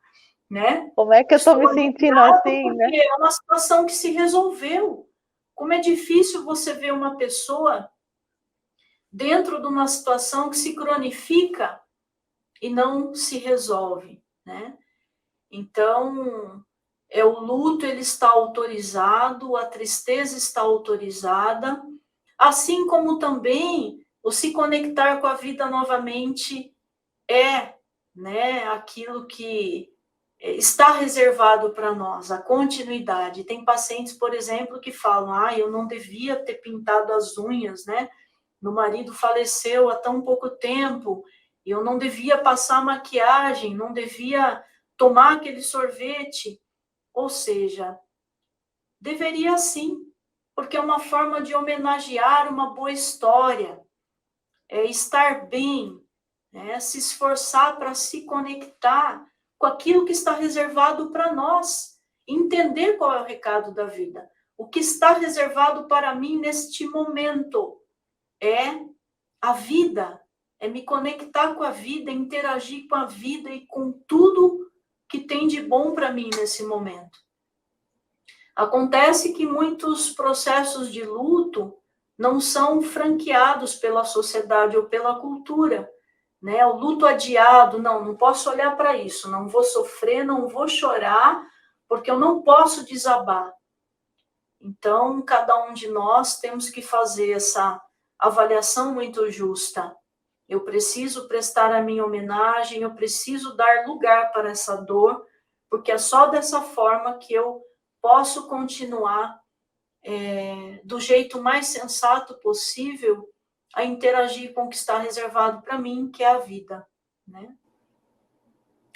né? Como é que eu estou me sentindo assim, né? Porque é uma situação que se resolveu. Como é difícil você ver uma pessoa dentro de uma situação que se cronifica e não se resolve, né? Então, o luto ele está autorizado, a tristeza está autorizada, assim como também o se conectar com a vida novamente né, aquilo que está reservado para nós, a continuidade. Tem pacientes, por exemplo, que falam, eu não devia ter pintado as unhas, né? Meu marido faleceu há tão pouco tempo, eu não devia passar maquiagem, não devia tomar aquele sorvete. Ou seja, deveria sim, porque é uma forma de homenagear uma boa história, estar bem, né? Se esforçar para se conectar com aquilo que está reservado para nós, entender qual é o recado da vida. O que está reservado para mim neste momento é a vida, é me conectar com a vida, interagir com a vida e com tudo que tem de bom para mim nesse momento. Acontece que muitos processos de luto não são franqueados pela sociedade ou pela cultura, né? O luto adiado, não posso olhar para isso, não vou sofrer, não vou chorar, porque eu não posso desabar. Então, cada um de nós temos que fazer essa avaliação muito justa. Eu preciso prestar a minha homenagem, eu preciso dar lugar para essa dor, porque é só dessa forma que eu posso continuar do jeito mais sensato possível a interagir com o que está reservado para mim, que é a vida. né?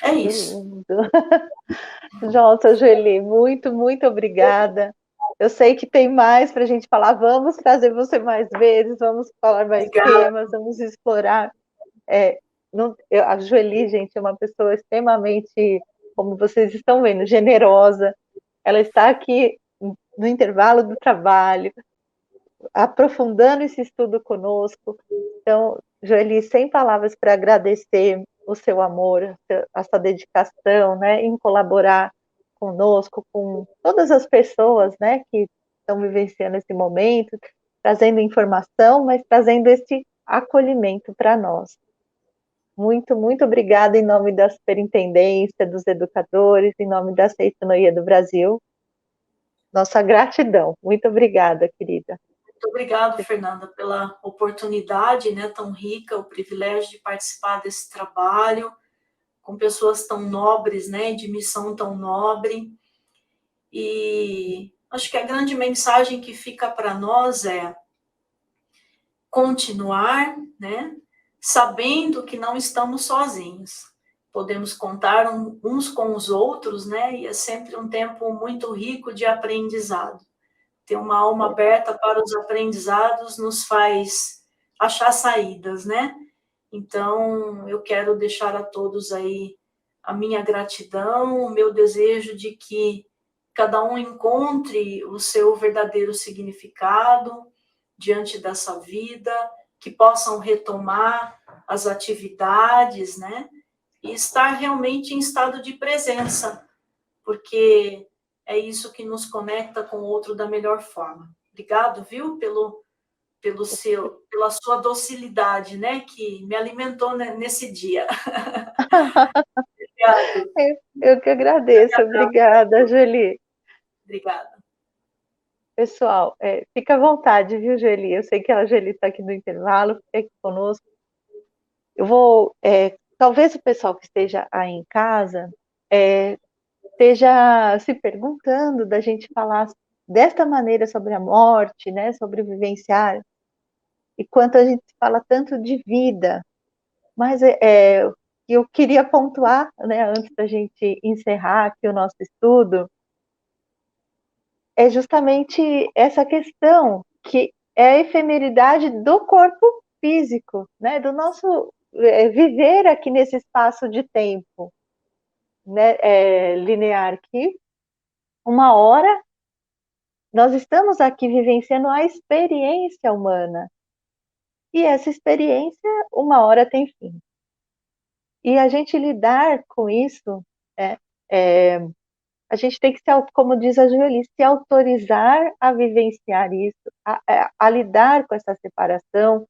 É Que isso. lindo. Nossa, Joeli, muito, muito obrigada. Eu sei que tem mais para a gente falar. Vamos trazer você mais vezes, vamos falar mais Obrigada. temas, vamos explorar. A Joeli, gente, é uma pessoa extremamente, como vocês estão vendo, generosa. Ela está aqui no intervalo do trabalho, aprofundando esse estudo conosco. Então, Joeli, sem palavras para agradecer o seu amor, a sua dedicação, né, em colaborar conosco, com todas as pessoas, né, que estão vivenciando esse momento, trazendo informação, mas trazendo esse acolhimento para nós. Muito, muito obrigada em nome da Superintendência, dos educadores, em nome da Seitonoia do Brasil. Nossa gratidão. Muito obrigada, querida. Muito obrigada, Fernanda, pela oportunidade, né, tão rica, o privilégio de participar desse trabalho com pessoas tão nobres, né, de missão tão nobre. E acho que a grande mensagem que fica para nós é continuar, né, sabendo que não estamos sozinhos. Podemos contar uns com os outros, né, e é sempre um tempo muito rico de aprendizado. Ter uma alma aberta para os aprendizados nos faz achar saídas, né? Então, eu quero deixar a todos aí a minha gratidão, o meu desejo de que cada um encontre o seu verdadeiro significado diante dessa vida, que possam retomar as atividades, né? E estar realmente em estado de presença, porque é isso que nos conecta com o outro da melhor forma. Obrigado, viu, pela sua docilidade, né, que me alimentou nesse dia. Obrigado. Eu que agradeço. Obrigada, Joeli. Obrigada. Pessoal, fica à vontade, viu, Joeli? Eu sei que a Joeli está aqui no intervalo, fica aqui conosco. Eu vou, talvez o pessoal que esteja aí em casa esteja se perguntando da gente falar desta maneira sobre a morte, né, sobre vivenciar, e quanto a gente fala tanto de vida, mas eu queria pontuar, né, antes da gente encerrar aqui o nosso estudo, é justamente essa questão, que é a efemeridade do corpo físico, né, do nosso viver aqui nesse espaço de tempo, né, linear, que uma hora nós estamos aqui vivenciando a experiência humana, e essa experiência uma hora tem fim. E a gente lidar com isso, é, é, a gente tem que, como diz a Julie, se autorizar a vivenciar isso, a lidar com essa separação,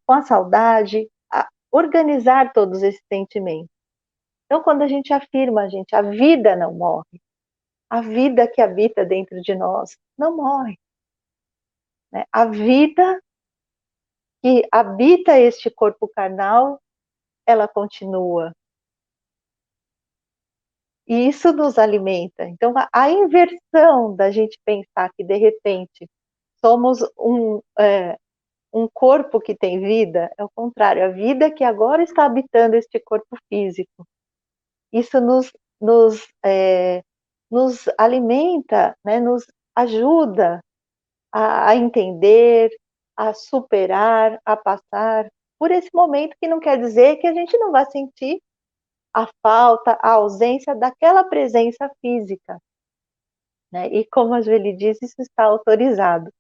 com a saudade, a organizar todos esses sentimentos. Então, quando a gente afirma, gente, a vida não morre, a vida que habita dentro de nós não morre, né? A vida que habita este corpo carnal, ela continua. E isso nos alimenta. Então, a inversão da gente pensar que, de repente, somos um corpo que tem vida, é o contrário, a vida que agora está habitando este corpo físico. Isso nos alimenta, né, nos ajuda a entender, a superar, a passar por esse momento, que não quer dizer que a gente não vai sentir a falta, a ausência daquela presença física, né? E como a Julie disse, isso está autorizado.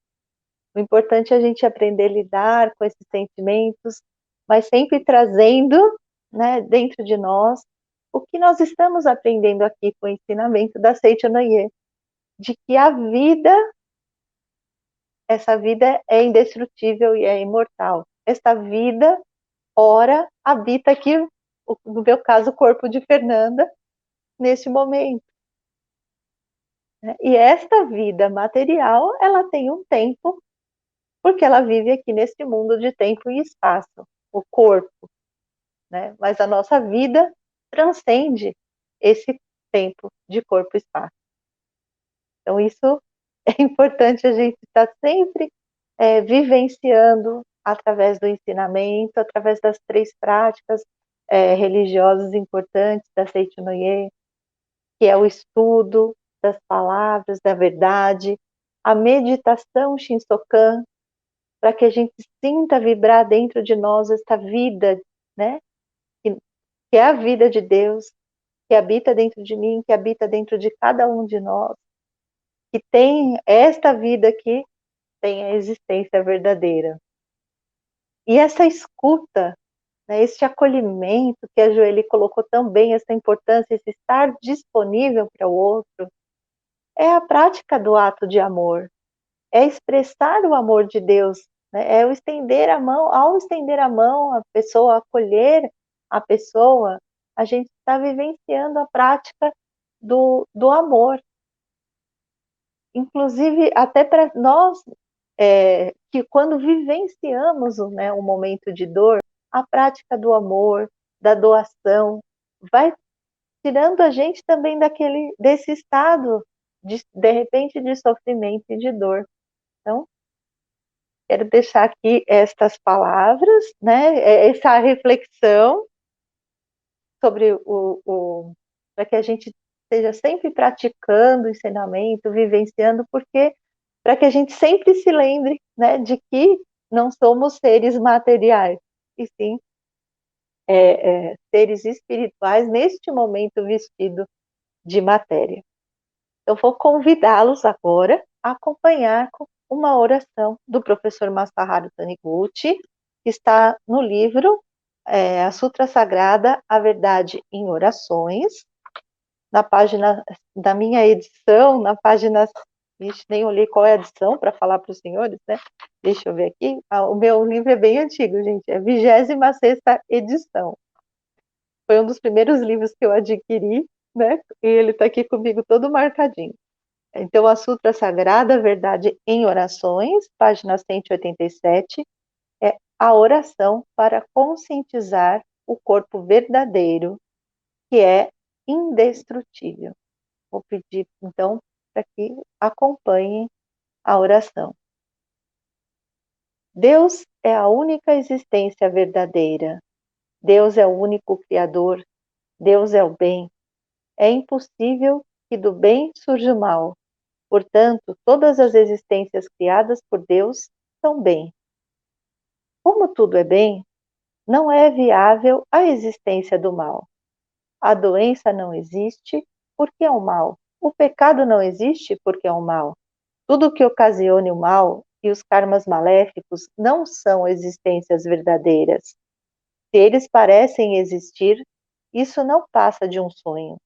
O importante é a gente aprender a lidar com esses sentimentos, mas sempre trazendo, né, dentro de nós o que nós estamos aprendendo aqui com o ensinamento da Seicho Noye, de que a vida, essa vida é indestrutível e é imortal. Esta vida, ora, habita aqui, no meu caso, o corpo de Fernanda, neste momento. E esta vida material, ela tem um tempo, porque ela vive aqui nesse mundo de tempo e espaço, o corpo, né? Mas a nossa vida transcende esse tempo de corpo e espaço. Então, isso é importante a gente estar sempre vivenciando através do ensinamento, através das 3 práticas, religiosos importantes da Seichonoye, que é o estudo das palavras, da verdade, a meditação Shinsokan, para que a gente sinta vibrar dentro de nós esta vida, né? Que é a vida de Deus, que habita dentro de mim, que habita dentro de cada um de nós, que tem esta vida que tem a existência verdadeira. E essa escuta, né, este acolhimento que a Joeli colocou tão bem, essa importância, esse estar disponível para o outro, é a prática do ato de amor, é expressar o amor de Deus, né, é o estender a mão, ao estender a mão à pessoa, acolher a pessoa, a gente está vivenciando a prática do amor. Inclusive, até para nós, que quando vivenciamos, né, um momento de dor, a prática do amor, da doação, vai tirando a gente também desse estado, de repente, de sofrimento e de dor. Então, quero deixar aqui estas palavras, né, essa reflexão sobre para que a gente esteja sempre praticando o ensinamento, vivenciando, porque para que a gente sempre se lembre, né, de que não somos seres materiais, e sim seres espirituais neste momento vestido de matéria. Eu vou convidá-los agora a acompanhar com uma oração do professor Masaharu Taniguchi, que está no livro A Sutra Sagrada, A Verdade em Orações, na página da minha edição, na página... Ixi, nem olhei qual é a edição para falar para os senhores, né? Deixa eu ver aqui. O meu livro é bem antigo, gente. É a 26ª edição. Foi um dos primeiros livros que eu adquiri, né? E ele está aqui comigo todo marcadinho. Então, a Sutra Sagrada, Verdade em Orações, página 187, é a oração para conscientizar o corpo verdadeiro, que é indestrutível. Vou pedir, então, para que acompanhem a oração. Deus é a única existência verdadeira. Deus é o único Criador. Deus é o bem. É impossível que do bem surja o mal. Portanto, todas as existências criadas por Deus são bem. Como tudo é bem, não é viável a existência do mal. A doença não existe porque é o mal. O pecado não existe porque é o mal. Tudo que ocasione o mal e os karmas maléficos não são existências verdadeiras. Se eles parecem existir, isso não passa de um sonho.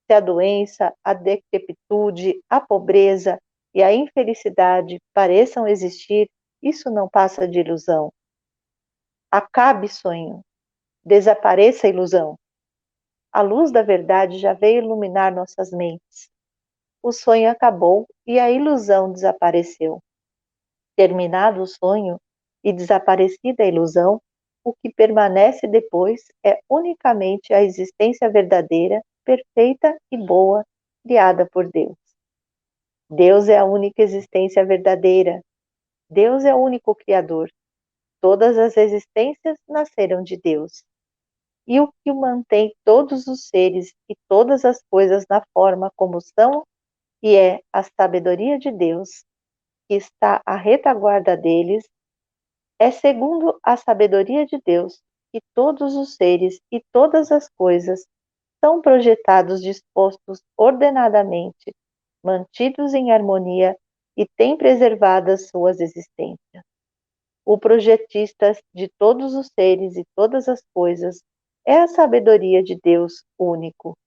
Se a doença, a decrepitude, a pobreza e a infelicidade pareçam existir, isso não passa de ilusão. Acabe sonho, desapareça a ilusão. A luz da verdade já veio iluminar nossas mentes. O sonho acabou e a ilusão desapareceu. Terminado o sonho e desaparecida a ilusão, o que permanece depois é unicamente a existência verdadeira, perfeita e boa, criada por Deus. Deus é a única existência verdadeira. Deus é o único Criador. Todas as existências nasceram de Deus. E o que mantém todos os seres e todas as coisas na forma como são, e é a sabedoria de Deus, que está à retaguarda deles, é segundo a sabedoria de Deus que todos os seres e todas as coisas são projetados, dispostos ordenadamente, mantidos em harmonia e têm preservadas suas existências. O projetista de todos os seres e todas as coisas é a sabedoria de Deus único.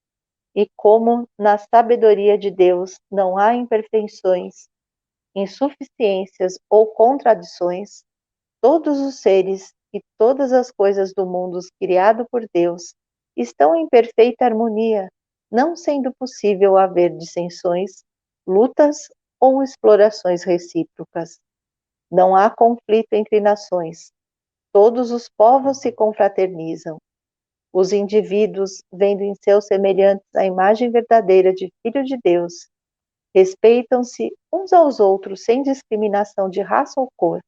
E como na sabedoria de Deus não há imperfeições, insuficiências ou contradições, todos os seres e todas as coisas do mundo criado por Deus estão em perfeita harmonia, não sendo possível haver dissensões, lutas ou explorações recíprocas. Não há conflito entre nações. Todos os povos se confraternizam. Os indivíduos, vendo em seus semelhantes a imagem verdadeira de Filho de Deus, respeitam-se uns aos outros sem discriminação de raça ou cor.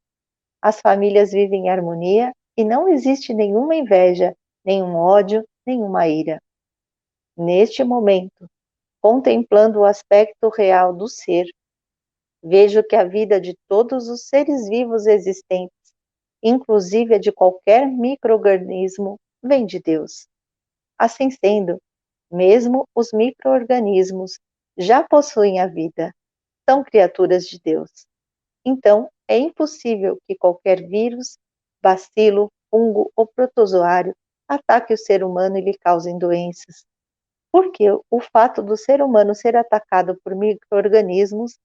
As famílias vivem em harmonia e não existe nenhuma inveja nenhum ódio, nenhuma ira. Neste momento, contemplando o aspecto real do ser, vejo que a vida de todos os seres vivos existentes, inclusive a de qualquer micro-organismo, vem de Deus. Assim sendo, mesmo os micro-organismos já possuem a vida, são criaturas de Deus. Então, é impossível que qualquer vírus, bacilo, fungo ou protozoário ataque o ser humano e lhe causem doenças. Porque o fato do ser humano ser atacado por micro-organismos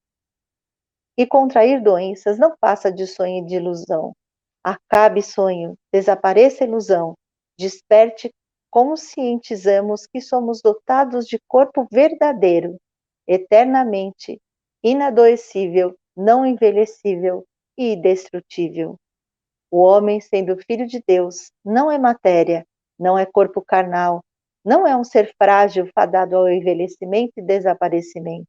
e contrair doenças não passa de sonho e de ilusão. Acabe sonho, desapareça ilusão, desperte, conscientizamos que somos dotados de corpo verdadeiro, eternamente inadoecível, não envelhecível e indestrutível. O homem, sendo filho de Deus, não é matéria, não é corpo carnal, não é um ser frágil fadado ao envelhecimento e desaparecimento.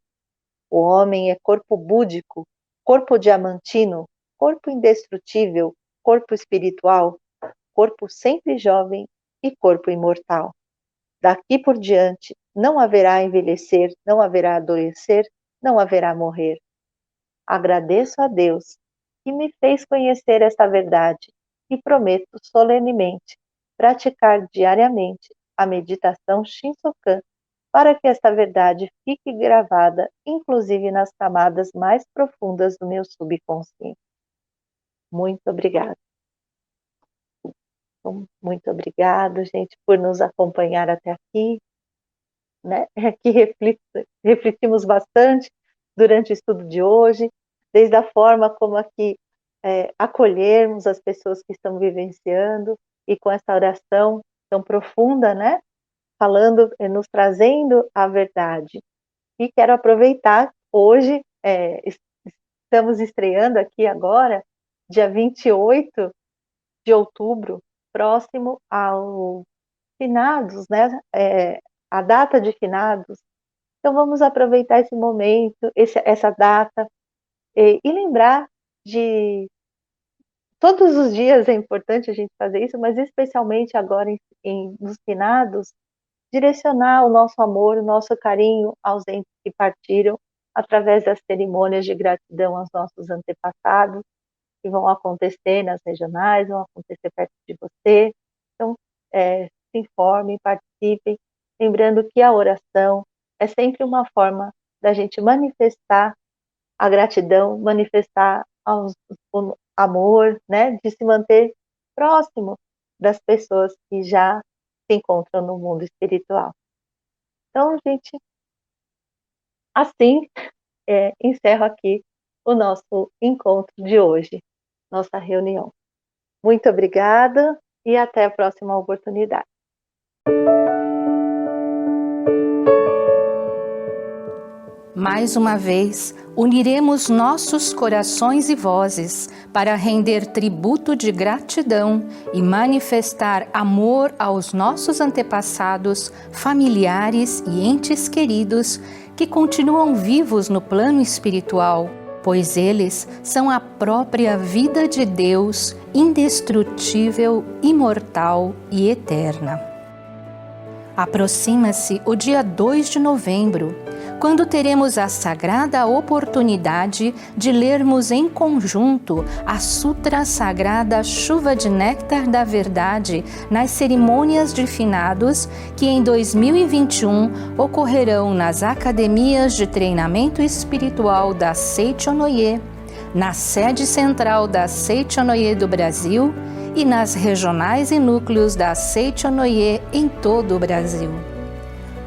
O homem é corpo búdico, corpo diamantino, corpo indestrutível, corpo espiritual, corpo sempre jovem e corpo imortal. Daqui por diante, não haverá envelhecer, não haverá adoecer, não haverá morrer. Agradeço a Deus que me fez conhecer esta verdade e prometo solenemente praticar diariamente a meditação Shinsokan para que esta verdade fique gravada, inclusive nas camadas mais profundas do meu subconsciente. Muito obrigada. Muito obrigada, gente, por nos acompanhar até aqui. Né? Aqui refletimos bastante durante o estudo de hoje, desde a forma como aqui acolhermos as pessoas que estão vivenciando e com essa oração tão profunda, né? Falando, nos trazendo a verdade. E quero aproveitar, hoje, estamos estreando aqui agora, dia 28 de outubro, próximo ao finados, né? A data de finados. Então vamos aproveitar esse momento, essa data, e lembrar de todos os dias é importante a gente fazer isso, mas especialmente agora nos finados, direcionar o nosso amor, o nosso carinho aos entes que partiram através das cerimônias de gratidão aos nossos antepassados, que vão acontecer nas regionais, vão acontecer perto de você. Então, se informem, participem, lembrando que a oração é sempre uma forma da gente manifestar a gratidão, manifestar o amor, né, de se manter próximo das pessoas que já se encontram no mundo espiritual. Então, gente, assim, encerro aqui o nosso encontro de hoje, nossa reunião. Muito obrigada e até a próxima oportunidade. Mais uma vez, uniremos nossos corações e vozes para render tributo de gratidão e manifestar amor aos nossos antepassados, familiares e entes queridos que continuam vivos no plano espiritual, pois eles são a própria vida de Deus, indestrutível, imortal e eterna. Aproxima-se o dia 2 de novembro, quando teremos a sagrada oportunidade de lermos em conjunto a Sutra Sagrada Chuva de Néctar da Verdade nas cerimônias de finados que em 2021 ocorrerão nas academias de treinamento espiritual da Seichonoye, na sede central da Seichonoye do Brasil e nas regionais e núcleos da Seichonoye em todo o Brasil.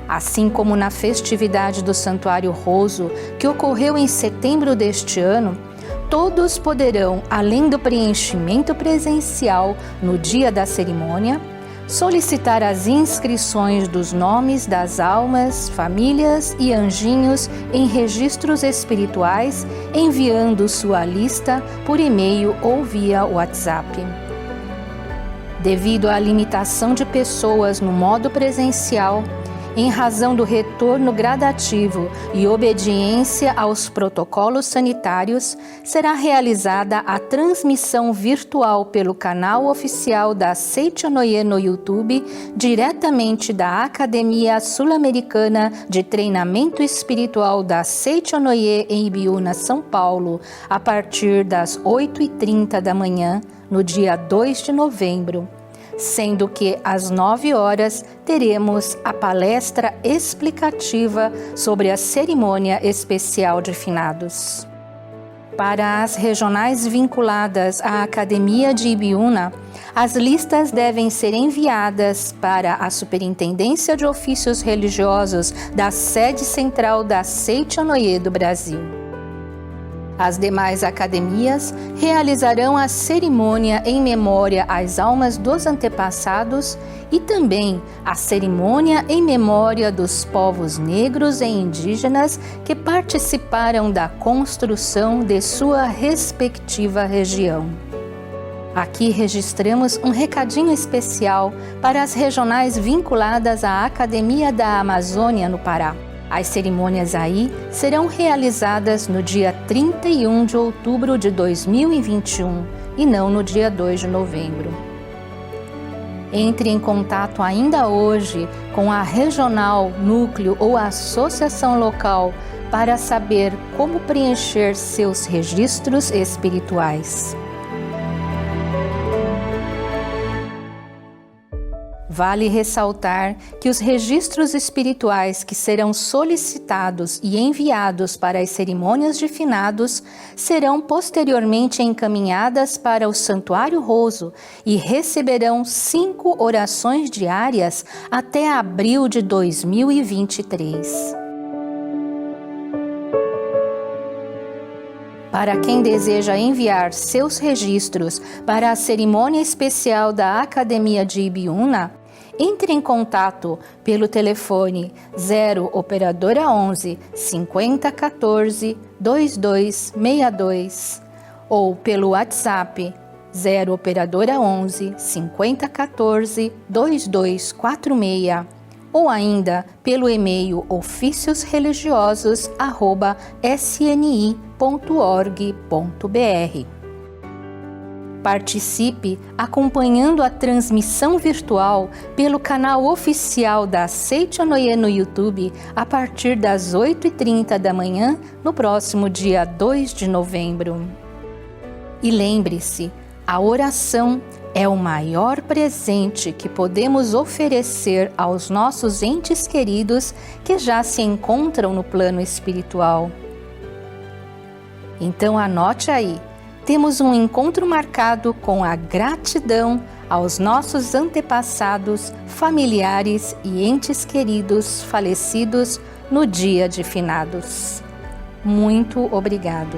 Assim como na festividade do Santuário Roso, que ocorreu em setembro deste ano, todos poderão, além do preenchimento presencial no dia da cerimônia, solicitar as inscrições dos nomes das almas, famílias e anjinhos em registros espirituais, enviando sua lista por e-mail ou via WhatsApp. Devido à limitação de pessoas no modo presencial, Em razão do retorno gradativo e obediência aos protocolos sanitários, será realizada a transmissão virtual pelo canal oficial da Seichonoye no YouTube, diretamente da Academia Sul-Americana de Treinamento Espiritual da Seichonoye em Ibiúna, São Paulo, a partir das 8h30 da manhã, no dia 2 de novembro. Sendo que às 9 horas teremos a palestra explicativa sobre a cerimônia especial de finados. Para as regionais vinculadas à Academia de Ibiúna, as listas devem ser enviadas para a Superintendência de Ofícios Religiosos da sede central da Seichonoye do Brasil. As demais academias realizarão a cerimônia em memória às almas dos antepassados e também a cerimônia em memória dos povos negros e indígenas que participaram da construção de sua respectiva região. Aqui registramos um recadinho especial para as regionais vinculadas à Academia da Amazônia no Pará. As cerimônias aí serão realizadas no dia 31 de outubro de 2021 e não no dia 2 de novembro. Entre em contato ainda hoje com a regional, núcleo ou associação local para saber como preencher seus registros espirituais. Vale ressaltar que os registros espirituais que serão solicitados e enviados para as cerimônias de finados serão posteriormente encaminhadas para o Santuário Roso e receberão 5 orações diárias até abril de 2023. Para quem deseja enviar seus registros para a cerimônia especial da Academia de Ibiúna, entre em contato pelo telefone 0 operadora 11 50 14 2262 ou pelo WhatsApp 0 operadora 11 50 14 2246 ou ainda pelo e-mail oficiosreligiosos@sni.org.br. Participe acompanhando a transmissão virtual pelo canal oficial da Seichonoye no YouTube a partir das 8h30 da manhã no próximo dia 2 de novembro. E lembre-se, a oração é o maior presente que podemos oferecer aos nossos entes queridos que já se encontram no plano espiritual. Então anote aí. Temos um encontro marcado com a gratidão aos nossos antepassados, familiares e entes queridos falecidos no dia de finados. Muito obrigado.